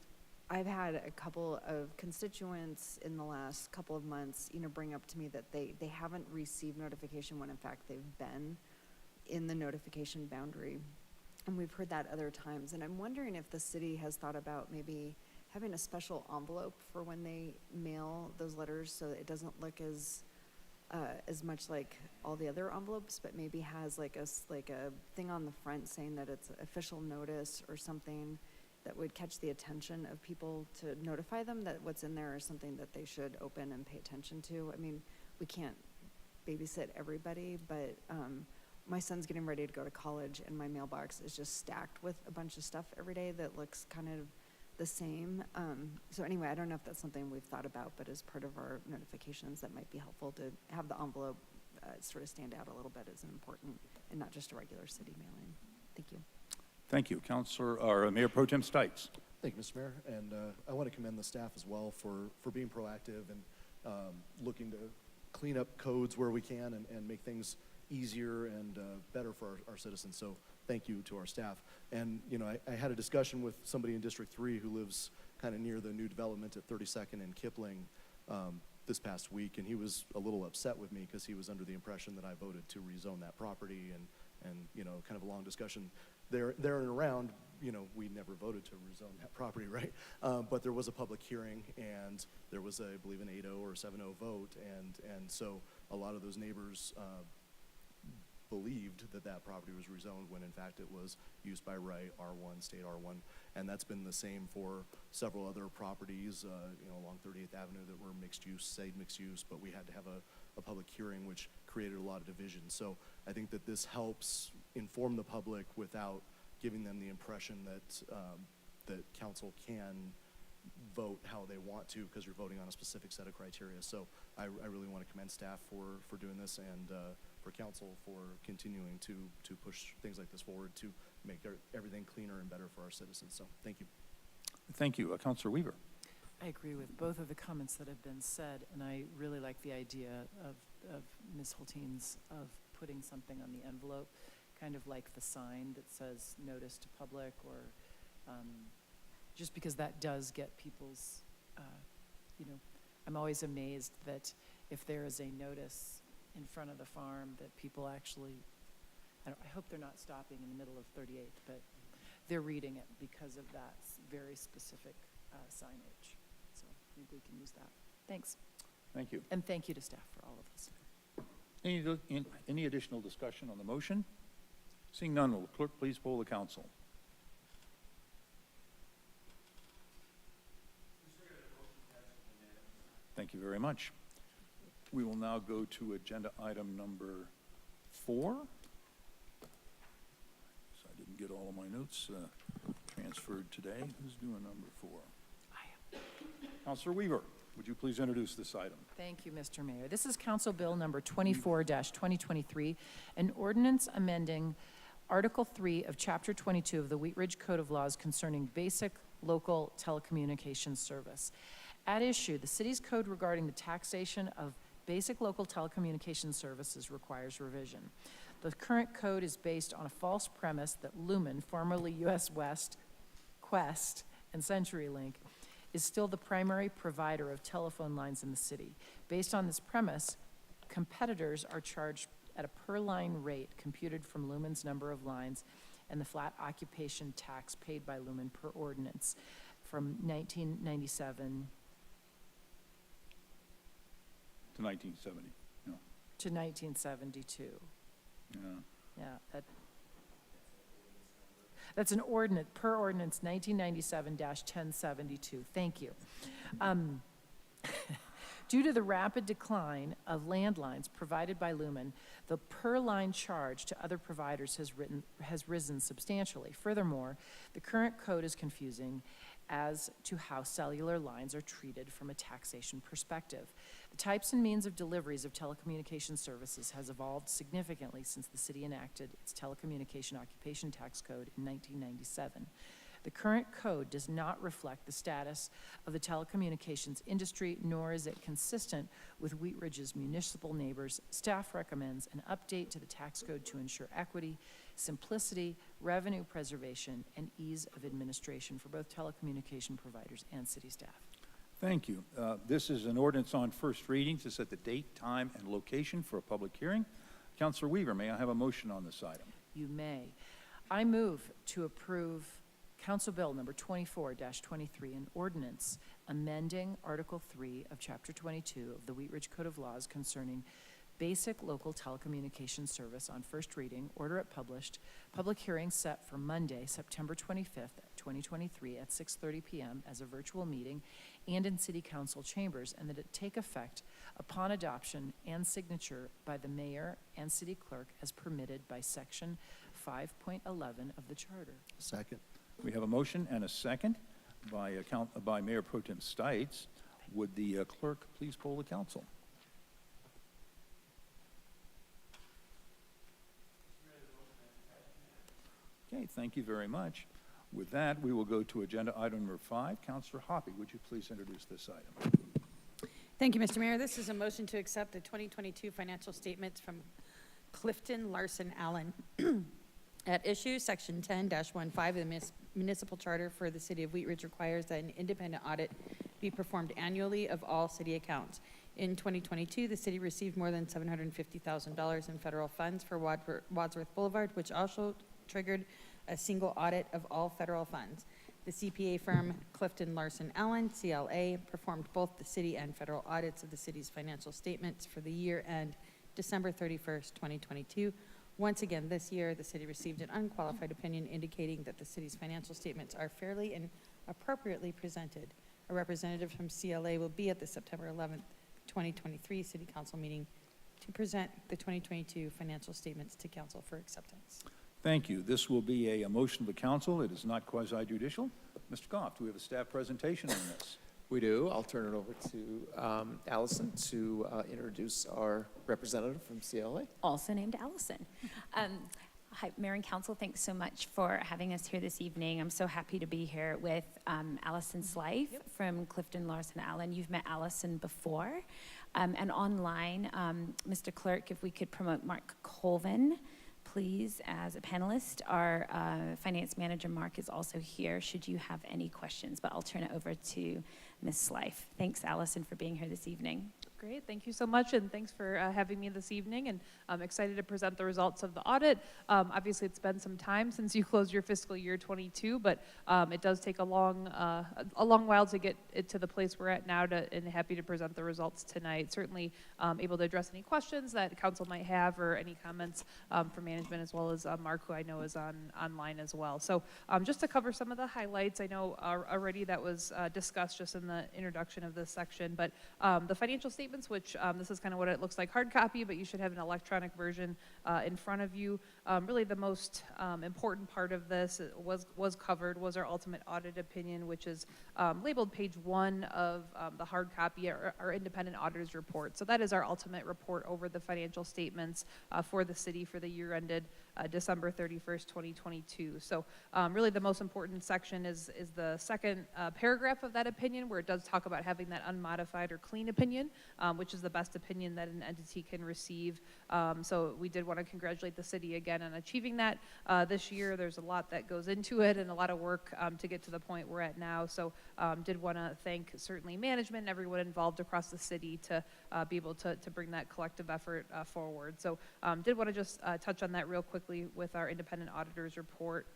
I've had a couple of constituents in the last couple of months, bring up to me that they haven't received notification when in fact they've been in the notification boundary. And we've heard that other times. And I'm wondering if the city has thought about maybe having a special envelope for when they mail those letters so that it doesn't look as much like all the other envelopes, but maybe has like a thing on the front saying that it's official notice or something that would catch the attention of people to notify them that what's in there is something that they should open and pay attention to. I mean, we can't babysit everybody, but my son's getting ready to go to college and my mailbox is just stacked with a bunch of stuff every day that looks kind of the same. So anyway, I don't know if that's something we've thought about, but as part of our notifications, that might be helpful to have the envelope sort of stand out a little bit as an important and not just a regular city mailing. Thank you. Thank you. Mayor Pro Tem Stites. Thank you, Mr. Mayor. And I want to commend the staff as well for being proactive and looking to clean up codes where we can and make things easier and better for our citizens. So thank you to our staff. And, I had a discussion with somebody in District 3 who lives kind of near the new development at 32nd and Kipling this past week, and he was a little upset with me because he was under the impression that I voted to rezone that property and kind of a long discussion. There and around, we never voted to rezone that property, right? But there was a public hearing, and there was, I believe, an 8-0 or 7-0 vote, and so a lot of those neighbors believed that property was rezoned when in fact it was used by right, R1, state R1, and that's been the same for several other properties, along 38th Avenue that were mixed use, stayed mixed use, but we had to have a public hearing, which created a lot of division. So I think that this helps inform the public without giving them the impression that council can vote how they want to because you're voting on a specific set of criteria. So I really want to commend staff for doing this and for council for continuing to push things like this forward to make everything cleaner and better for our citizens. So thank you. Thank you. Councilor Weaver. I agree with both of the comments that have been said, and I really like the idea of Ms. Hulteen's of putting something on the envelope, kind of like the sign that says notice to public, or just because that does get people's, I'm always amazed that if there is a notice in front of the farm that people actually, I hope they're not stopping in the middle of 38th, but they're reading it because of that very specific signage. So maybe we can use that. Thanks. Thank you. And thank you to staff for all of this. Any additional discussion on the motion? Seeing none, will the clerk please poll the council? Thank you very much. We will now go to agenda item number 4. So I didn't get all of my notes transferred today. Who's doing number 4? I am. Councilor Weaver, would you please introduce this item? Thank you, Mr. Mayor. This is Council Bill number 24-2023, an ordinance amending Article 3 of Chapter 22 of the Wheat Ridge Code of Laws concerning basic local telecommunications service. At issue, the city's code regarding the taxation of basic local telecommunications services requires revision. The current code is based on a false premise that Lumen, formerly US West, Quest, and CenturyLink, is still the primary provider of telephone lines in the city. Based on this premise, competitors are charged at a per-line rate computed from Lumen's number of lines and the flat occupation tax paid by Lumen per ordinance from 1997 To 1970, yeah. to 1972. Yeah. Yeah, that's an ordinance, per ordinance 1997-1072. Thank you. Due to the rapid decline of landlines provided by Lumen, the per-line charge to other providers has risen substantially. Furthermore, the current code is confusing as to how cellular lines are treated from a taxation perspective. The types and means of deliveries of telecommunication services has evolved significantly since the city enacted its telecommunication occupation tax code in 1997. The current code does not reflect the status of the telecommunications industry, nor is it consistent with Wheat Ridge's municipal neighbors. Staff recommends an update to the tax code to ensure equity, simplicity, revenue preservation, and ease of administration for both telecommunication providers and city staff. Thank you. This is an ordinance on first reading to set the date, time, and location for a public hearing. Councilor Weaver, may I have a motion on this item? You may. I move to approve Council Bill number 24-23, an ordinance amending Article 3 of Chapter 22 of the Wheat Ridge Code of Laws concerning basic local telecommunications service on first reading, order it published, public hearing set for Monday, September 25th, 2023 at 6:30 p.m. as a virtual meeting and in City Council chambers, and that it take effect upon adoption and signature by the mayor and city clerk as permitted by Section 5.11 of the Charter. Second. We have a motion and a second by Mayor Pro Tem Stites. Would the clerk please poll the council? Okay, thank you very much. With that, we will go to agenda item number 5. Councilor Hoppy, would you please introduce this item? Thank you, Mr. Mayor. This is a motion to accept the 2022 financial statements from Clifton Larson Allen. At issue, Section 10-15 of the Municipal Charter for the City of Wheat Ridge requires that an independent audit be performed annually of all city accounts. In 2022, the city received more than $750,000 in federal funds for Wadsworth Boulevard, which also triggered a single audit of all federal funds. The CPA firm Clifton Larson Allen, CLA, performed both the city and federal audits of the city's financial statements for the year end December 31st, 2022. Once again, this year, the city received an unqualified opinion indicating that the city's financial statements are fairly and appropriately presented. A representative from CLA will be at the September 11th, 2023 City Council meeting to present the 2022 financial statements to council for acceptance. Thank you. This will be a motion of the council. It is not quasi-judicial. Mr. Goff, do we have a staff presentation on this? We do. I'll turn it over to Allison to introduce our representative from CLA. Also named Allison. Hi, Mayor and Council, thanks so much for having us here this evening. I'm so happy to be here with Allison Slife from Clifton Larson Allen. You've met Allison before. And online, Mr. Clerk, if we could promote Mark Colvin, please, as a panelist. Our finance manager, Mark, is also here should you have any questions, but I'll turn it over to Ms. Slife. Thanks, Allison, for being here this evening. Great, thank you so much, and thanks for having me this evening, and I'm excited to present the results of the audit. Obviously, it's been some time since you closed your fiscal year 22, but it does take a long while to get it to the place we're at now, and happy to present the results tonight. Certainly able to address any questions that council might have or any comments from management, as well as Mark, who I know is online as well. So just to cover some of the highlights, I know already that was discussed just in the introduction of this section, but the financial statements, which this is kind of what it looks like hard copy, but you should have an electronic version in front of you. Really the most important part of this was covered was our ultimate audit opinion, which is labeled page 1 of the hard copy, our independent auditor's report. So that is our ultimate report over the financial statements for the city for the year ended December 31st, 2022. So really the most important section is the second paragraph of that opinion, where it does talk about having that unmodified or clean opinion. which is the best opinion that an entity can receive. So we did want to congratulate the city again on achieving that this year. There's a lot that goes into it and a lot of work to get to the point we're at now. So did want to thank certainly management and everyone involved across the city to be able to bring that collective effort forward. So did want to just touch on that real quickly with our independent auditor's report.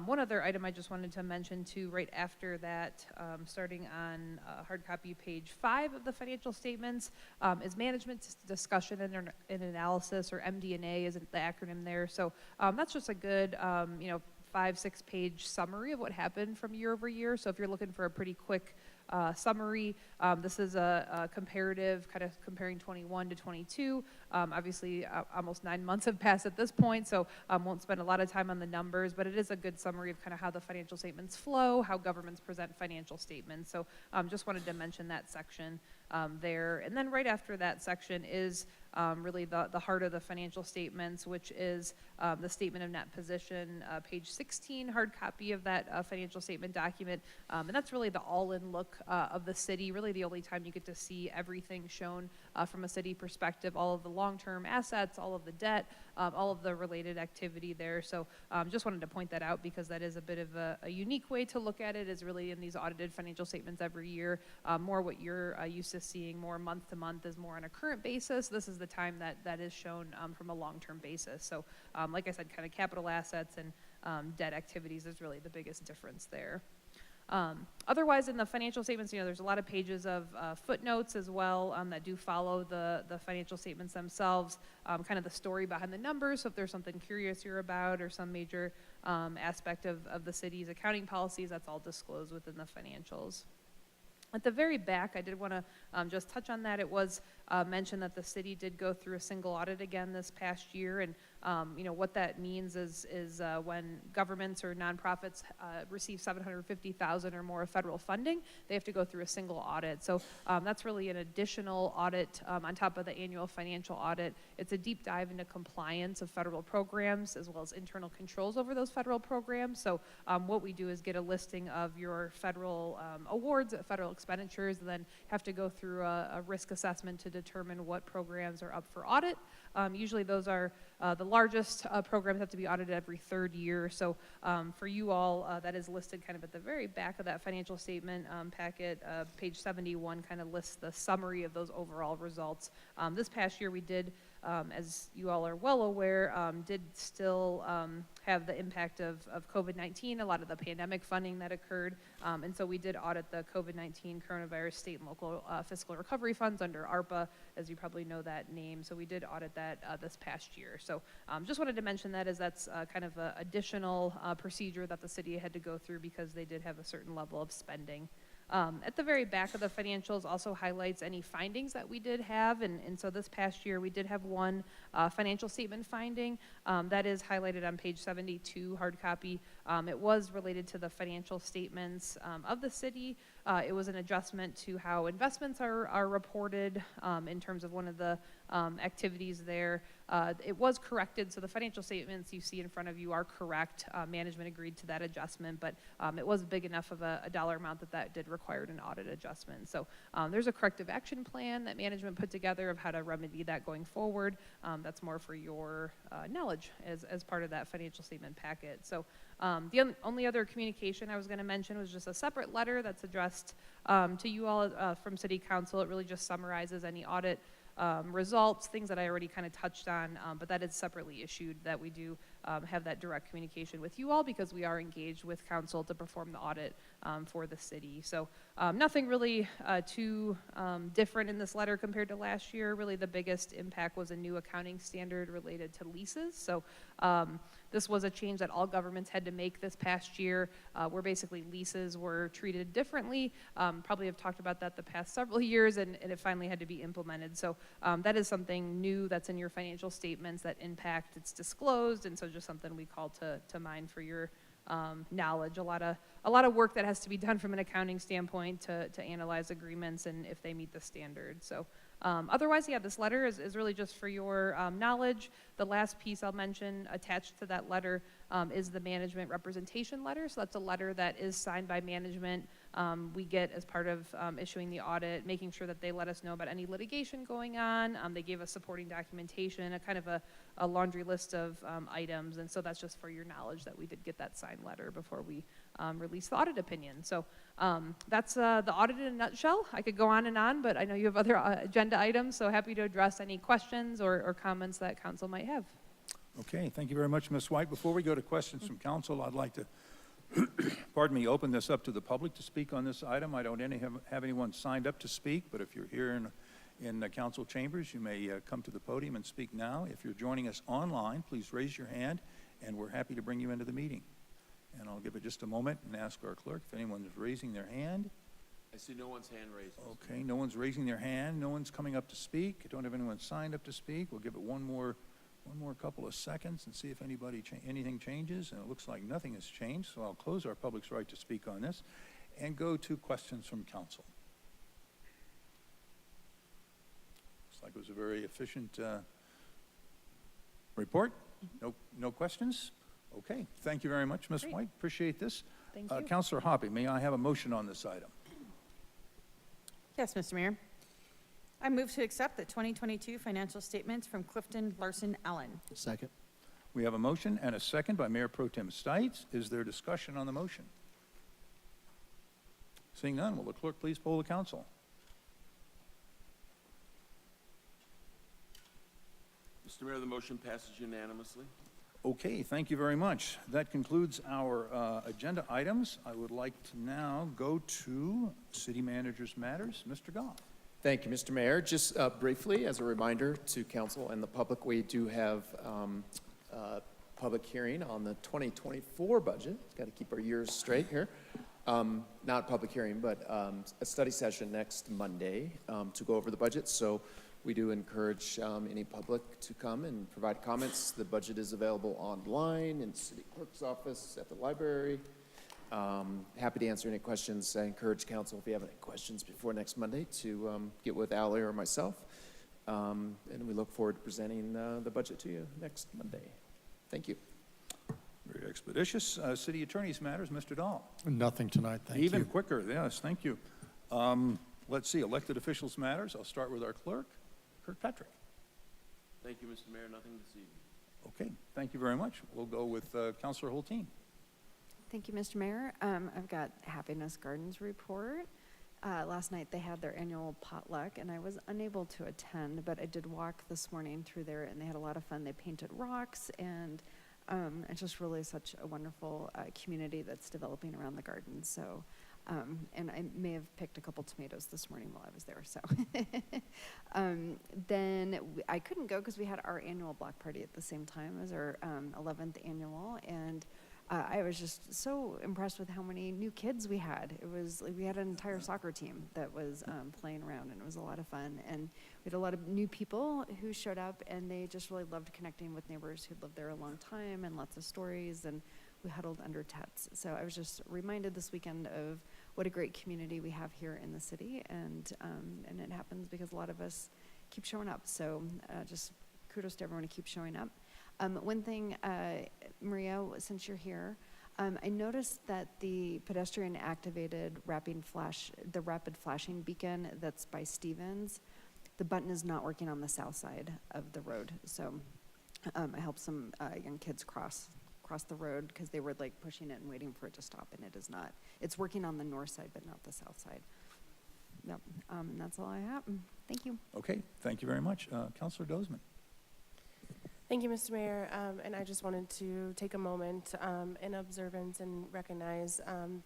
One other item I just wanted to mention too, right after that, starting on hard copy page 5 of the financial statements, is management discussion and analysis, or MD&A is the acronym there. So that's just a good, 5-6 page summary of what happened from year over year. So if you're looking for a pretty quick summary, this is a comparative, kind of comparing 21 to 22. Obviously, almost 9 months have passed at this point, so won't spend a lot of time on the numbers, but it is a good summary of kind of how the financial statements flow, how governments present financial statements. So just wanted to mention that section there. And then right after that section is really the heart of the financial statements, which is the statement of net position, page 16, hard copy of that financial statement document. And that's really the all-in look of the city, really the only time you get to see everything shown from a city perspective, all of the long-term assets, all of the debt, all of the related activity there. So just wanted to point that out because that is a bit of a unique way to look at it, is really in these audited financial statements every year. More what you're used to seeing more month to month is more on a current basis. This is the time that is shown from a long-term basis. So like I said, kind of capital assets and debt activities is really the biggest difference there. Otherwise, in the financial statements, there's a lot of pages of footnotes as well that do follow the financial statements themselves, kind of the story behind the numbers. So if there's something curious you're about or some major aspect of the city's accounting policies, that's all disclosed within the financials. At the very back, I did want to just touch on that. It was mentioned that the city did go through a single audit again this past year, and what that means is when governments or nonprofits receive $750,000 or more of federal funding, they have to go through a single audit. So that's really an additional audit on top of the annual financial audit. It's a deep dive into compliance of federal programs as well as internal controls over those federal programs. So what we do is get a listing of your federal awards, federal expenditures, and then have to go through a risk assessment to determine what programs are up for audit. Usually those are the largest programs have to be audited every third year. So for you all, that is listed kind of at the very back of that financial statement packet. Page 71 kind of lists the summary of those overall results. This past year we did, as you all are well aware, did still have the impact of COVID-19, a lot of the pandemic funding that occurred. And so we did audit the COVID-19 coronavirus state and local fiscal recovery funds under ARPA, as you probably know that name. So we did audit that this past year. So just wanted to mention that, as that's kind of an additional procedure that the city had to go through because they did have a certain level of spending. At the very back of the financials also highlights any findings that we did have, and so this past year we did have one financial statement finding that is highlighted on page 72, hard copy. It was related to the financial statements of the city. It was an adjustment to how investments are reported in terms of one of the activities there. It was corrected, so the financial statements you see in front of you are correct. Management agreed to that adjustment, but it was big enough of a dollar amount that did require an audit adjustment. So there's a corrective action plan that management put together of how to remedy that going forward. That's more for your knowledge as part of that financial statement packet. So the only other communication I was going to mention was just a separate letter that's addressed to you all from City Council. It really just summarizes any audit results, things that I already kind of touched on, but that is separately issued, that we do have that direct communication with you all because we are engaged with council to perform the audit for the city. So nothing really too different in this letter compared to last year. Really the biggest impact was a new accounting standard related to leases. So this was a change that all governments had to make this past year, where basically leases were treated differently. Probably have talked about that the past several years, and it finally had to be implemented. So that is something new that's in your financial statements, that impact, it's disclosed, and so just something we call to mind for your knowledge. A lot of work that has to be done from an accounting standpoint to analyze agreements and if they meet the standard. So otherwise, yeah, this letter is really just for your knowledge. The last piece I'll mention attached to that letter is the management representation letter. So that's a letter that is signed by management we get as part of issuing the audit, making sure that they let us know about any litigation going on. They gave us supporting documentation, a kind of a laundry list of items, and so that's just for your knowledge that we did get that signed letter before we release the audit opinion. So that's the audit in a nutshell. I could go on and on, but I know you have other agenda items, so happy to address any questions or comments that council might have. Okay, thank you very much, Ms. White. Before we go to questions from council, I'd like to, pardon me, open this up to the public to speak on this item. I don't have anyone signed up to speak, but if you're here in the council chambers, you may come to the podium and speak now. If you're joining us online, please raise your hand, and we're happy to bring you into the meeting. And I'll give it just a moment and ask our clerk if anyone is raising their hand. I see no one's hand raised. Okay, no one's raising their hand. No one's coming up to speak. I don't have anyone signed up to speak. We'll give it one more couple of seconds and see if anything changes. And it looks like nothing has changed, so I'll close our public's right to speak on this and go to questions from council. Looks like it was a very efficient report. No questions? Okay, thank you very much, Ms. White. Appreciate this. Thank you. Councilor Hoppy, may I have a motion on this item? Yes, Mr. Mayor. I move to accept the 2022 financial statements from Clifton Larson Allen. Second. We have a motion and a second by Mayor Pro Tem Stites. Is there discussion on the motion? Seeing none, will the clerk please poll the council? Mr. Mayor, the motion passes unanimously. Okay, thank you very much. That concludes our agenda items. I would like to now go to City Manager's Matters. Mr. Goff. Thank you, Mr. Mayor. Just briefly, as a reminder to council and the public, we do have a public hearing on the 2024 budget. Got to keep our years straight here. Not a public hearing, but a study session next Monday to go over the budget. So we do encourage any public to come and provide comments. The budget is available online in the city clerk's office, at the library. Happy to answer any questions. I encourage council, if you have any questions before next Monday, to get with Ally or myself. And we look forward to presenting the budget to you next Monday. Thank you. Very expeditious. City Attorney's Matters, Mr. Dahl. Nothing tonight, thank you. Even quicker, yes, thank you. Let's see, Elected Officials Matters. I'll start with our clerk, Kirkpatrick. Thank you, Mr. Mayor. Nothing this evening. Okay, thank you very much. We'll go with Councilor Holteen. Thank you, Mr. Mayor. I've got Happiness Gardens report. Last night they had their annual potluck, and I was unable to attend, but I did walk this morning through there, and they had a lot of fun. They painted rocks, and it's just really such a wonderful community that's developing around the garden. So, and I may have picked a couple tomatoes this morning while I was there. So, then I couldn't go because we had our annual block party at the same time as our 11th annual, and I was just so impressed with how many new kids we had. It was like we had an entire soccer team that was playing around, and it was a lot of fun. And we had a lot of new people who showed up, and they just really loved connecting with neighbors who'd lived there a long time, and lots of stories, and we huddled under tents. So I was just reminded this weekend of what a great community we have here in the city, and it happens because a lot of us keep showing up. So just kudos to everyone who keeps showing up. One thing, Maria, since you're here, I noticed that the pedestrian-activated rapid flashing beacon that's by Stevens, the button is not working on the south side of the road. So I helped some young kids cross the road because they were like pushing it and waiting for it to stop, and it is not. It's working on the north side, but not the south side. Yep, and that's all I have. Thank you. Okay, thank you very much. Councilor Dozeman. Thank you, Mr. Mayor, and I just wanted to take a moment in observance and recognize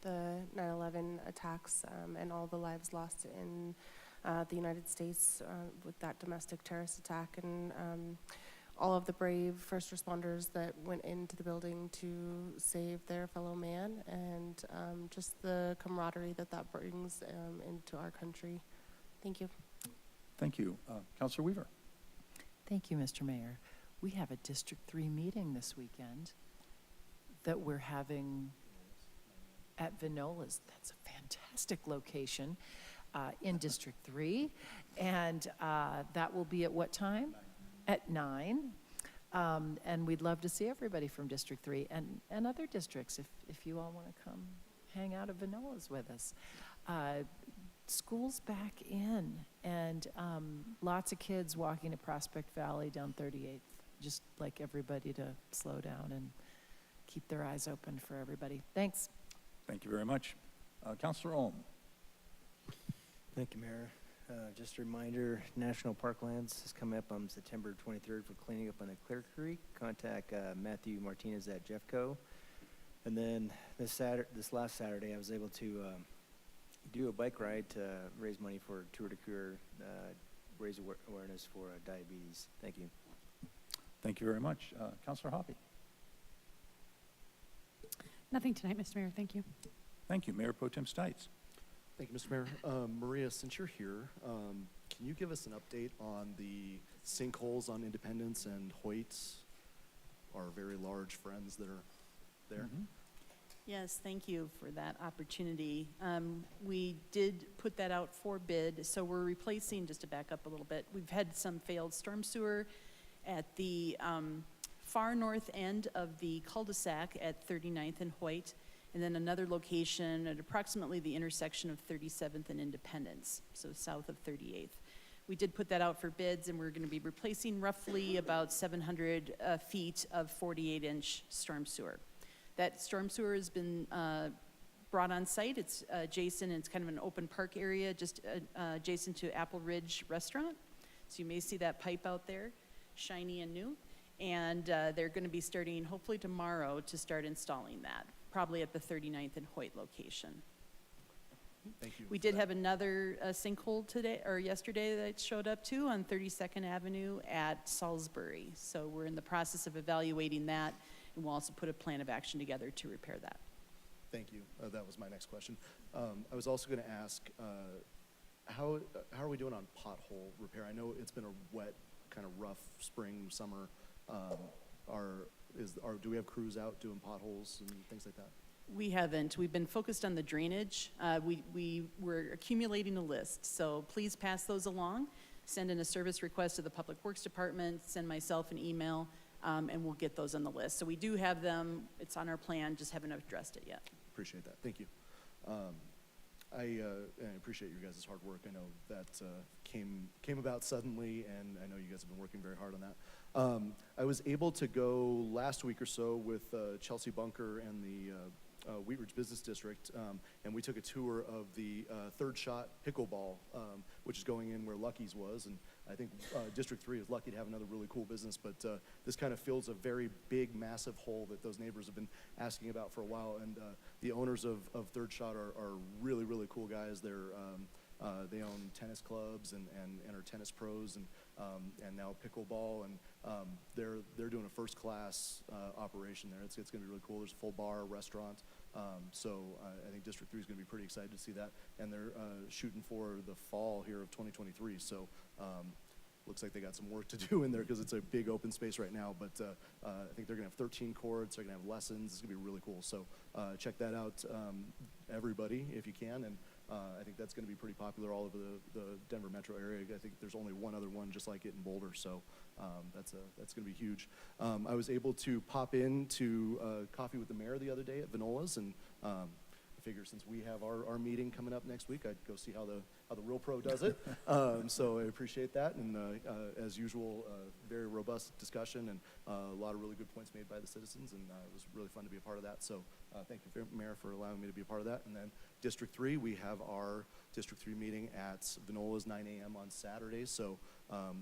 the 9/11 attacks and all the lives lost in the United States with that domestic terrorist attack, and all of the brave first responders that went into the building to save their fellow man, and just the camaraderie that brings into our country. Thank you. Thank you. Councilor Weaver. Thank you, Mr. Mayor. We have a District 3 meeting this weekend that we're having at Vinola's. That's a fantastic location in District 3. And that will be at what time? At 9. And we'd love to see everybody from District 3 and other districts if you all want to come hang out at Vanillas with us. School's back in, and lots of kids walking to Prospect Valley down 38th. Just like everybody to slow down and keep their eyes open for everybody. Thanks. Thank you very much. Councilor Ohm. Thank you, Mayor. Just a reminder, National Parklands is coming up on September 23rd for cleaning up on the Clear Creek. Contact Matthew Martinez at Jeffco. And then this last Saturday, I was able to do a bike ride to raise money for Tour de Cure, raise awareness for diabetes. Thank you. Thank you very much. Councilor Hoppy. Nothing tonight, Mr. Mayor. Thank you. Thank you. Mayor Pro Tem Stites. Thank you, Mr. Mayor. Maria, since you're here, can you give us an update on the sinkholes on Independence and Hoyt, our very large friends that are there? Yes, thank you for that opportunity. We did put that out for bid, so we're replacing, just to back up a little bit, we've had some failed storm sewer at the far north end of the cul-de-sac at 39th and Hoyt, and then another location at approximately the intersection of 37th and Independence, so south of 38th. We did put that out for bids, and we're going to be replacing roughly about 700 feet of 48-inch storm sewer. That storm sewer has been brought on site. It's adjacent, and it's kind of an open park area just adjacent to Apple Ridge Restaurant. So you may see that pipe out there, shiny and new. And they're going to be starting hopefully tomorrow to start installing that, probably at the 39th and Hoyt location. Thank you. We did have another sinkhole today, or yesterday, that showed up too on 32nd Avenue at Salisbury. So we're in the process of evaluating that, and we'll also put a plan of action together to repair that. Thank you. That was my next question. I was also going to ask, how are we doing on pothole repair? I know it's been a wet, kind of rough spring, summer. Do we have crews out doing potholes and things like that? We haven't. We've been focused on the drainage. We're accumulating a list, so please pass those along. Send in a service request to the Public Works Department, send myself an email, and we'll get those on the list. So we do have them. It's on our plan, just haven't addressed it yet. Appreciate that. Thank you. I appreciate your guys' hard work. I know that came about suddenly, and I know you guys have been working very hard on that. I was able to go last week or so with Chelsea Bunker and the Wheat Ridge Business District, and we took a tour of the Third Shot Pickleball, which is going in where Lucky's was, and I think District 3 is lucky to have another really cool business, but this kind of fills a very big, massive hole that those neighbors have been asking about for a while, and the owners of Third Shot are really, really cool guys. They own tennis clubs and are tennis pros, and now pickleball, and they're doing a first-class operation there. It's going to be really cool. There's a full bar, restaurant, so I think District 3 is going to be pretty excited to see that, and they're shooting for the fall here of 2023, so looks like they got some work to do in there because it's a big open space right now, but I think they're going to have 13 courts, they're going to have lessons. It's going to be really cool, so check that out, everybody, if you can, and I think that's going to be pretty popular all over the Denver metro area. I think there's only one other one just like it in Boulder, so that's going to be huge. I was able to pop in to Coffee with the Mayor the other day at Vanillas, and I figure since we have our meeting coming up next week, I'd go see how the Real Pro does it. So I appreciate that, and as usual, very robust discussion and a lot of really good points made by the citizens, and it was really fun to be a part of that. So thank you, Mayor, for allowing me to be a part of that. And then District 3, we have our District 3 meeting at Vanillas 9 a.m. on Saturday. So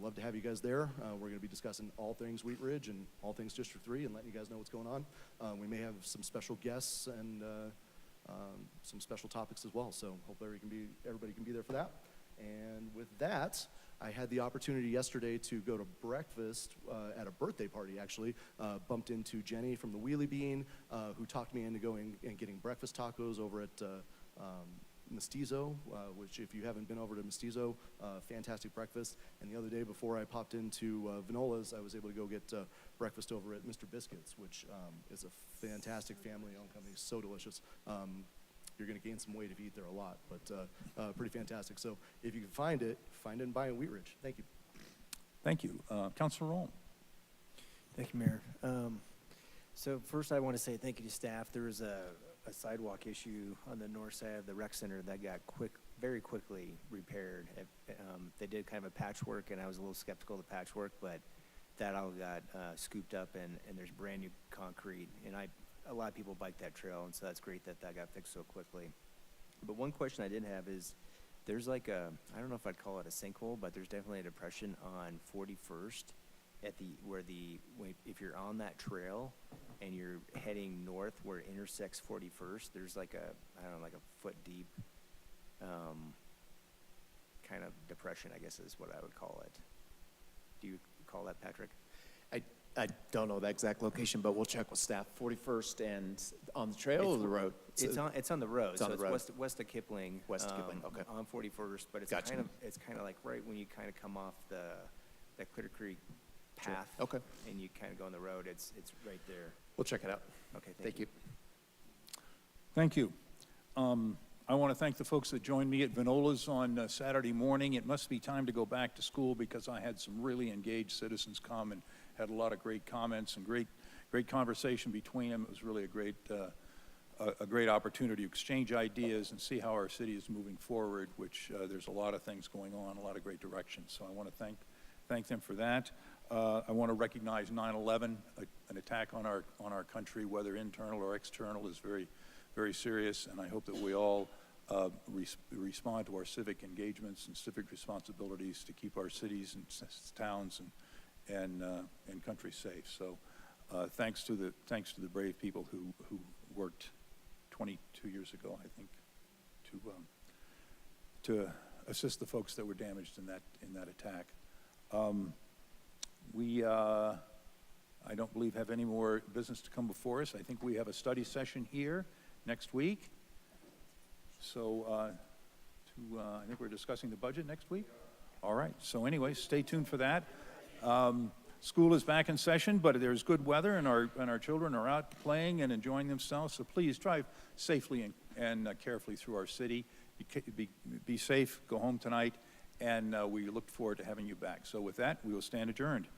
love to have you guys there. We're going to be discussing all things Wheat Ridge and all things District 3 and letting you guys know what's going on. We may have some special guests and some special topics as well. So hopefully everybody can be there for that. And with that, I had the opportunity yesterday to go to breakfast at a birthday party, actually. Bumped into Jenny from the Wheelie Bean, who talked me into going and getting breakfast tacos over at Mestizo, which if you haven't been over to Mestizo, fantastic breakfast. And the other day before I popped into Vanillas, I was able to go get breakfast over at Mr. Biscuits, which is a fantastic family-owned company, so delicious. You're going to gain some weight if you eat there a lot, but pretty fantastic. So if you can find it and buy it in Wheat Ridge. Thank you. Thank you. Councilor Roll. Thank you, Mayor. So first I want to say thank you to staff. There was a sidewalk issue on the north side of the rec center that got very quickly repaired. They did kind of a patchwork, and I was a little skeptical of the patchwork, but that all got scooped up, and there's brand new concrete. And a lot of people bike that trail, and so that's great that that got fixed so quickly. But one question I did have is, there's like I don't know if I'd call it a sinkhole, but there's definitely a depression on 41st if you're on that trail and you're heading north where it intersects 41st, there's like I don't know, like a foot deep kind of depression, I guess is what I would call it. Do you call that, Patrick? I don't know the exact location, but we'll check with staff. 41st and on the trail or the road? It's on the road. It's on the road. West of Kipling. West of Kipling, okay. On 41st, but it's Gotcha. it's kind of like right when you kind of come off that Clear Creek Sure. path. Okay. And you kind of go on the road. It's right there. We'll check it out. Okay. Thank you. Thank you. I want to thank the folks that joined me at Vinola's on Saturday morning. It must be time to go back to school because I had some really engaged citizens come and had a lot of great comments and great conversation between them. It was really a great opportunity to exchange ideas and see how our city is moving forward, which there's a lot of things going on, a lot of great directions. So I want to thank them for that. I want to recognize 9/11, an attack on our country, whether internal or external, is very, very serious, and I hope that we all respond to our civic engagements and civic responsibilities to keep our cities and towns and country safe. So thanks to the brave people who worked 22 years ago, I think, to assist the folks that were damaged in that attack. I don't believe have any more business to come before us. I think we have a study session here next week. So I think we're discussing the budget next week. All right. So anyway, stay tuned for that. School is back in session, but there's good weather, and our children are out playing and enjoying themselves. So please drive safely and carefully through our city. Be safe. Go home tonight, and we look forward to having you back. So with that, we will stand adjourned.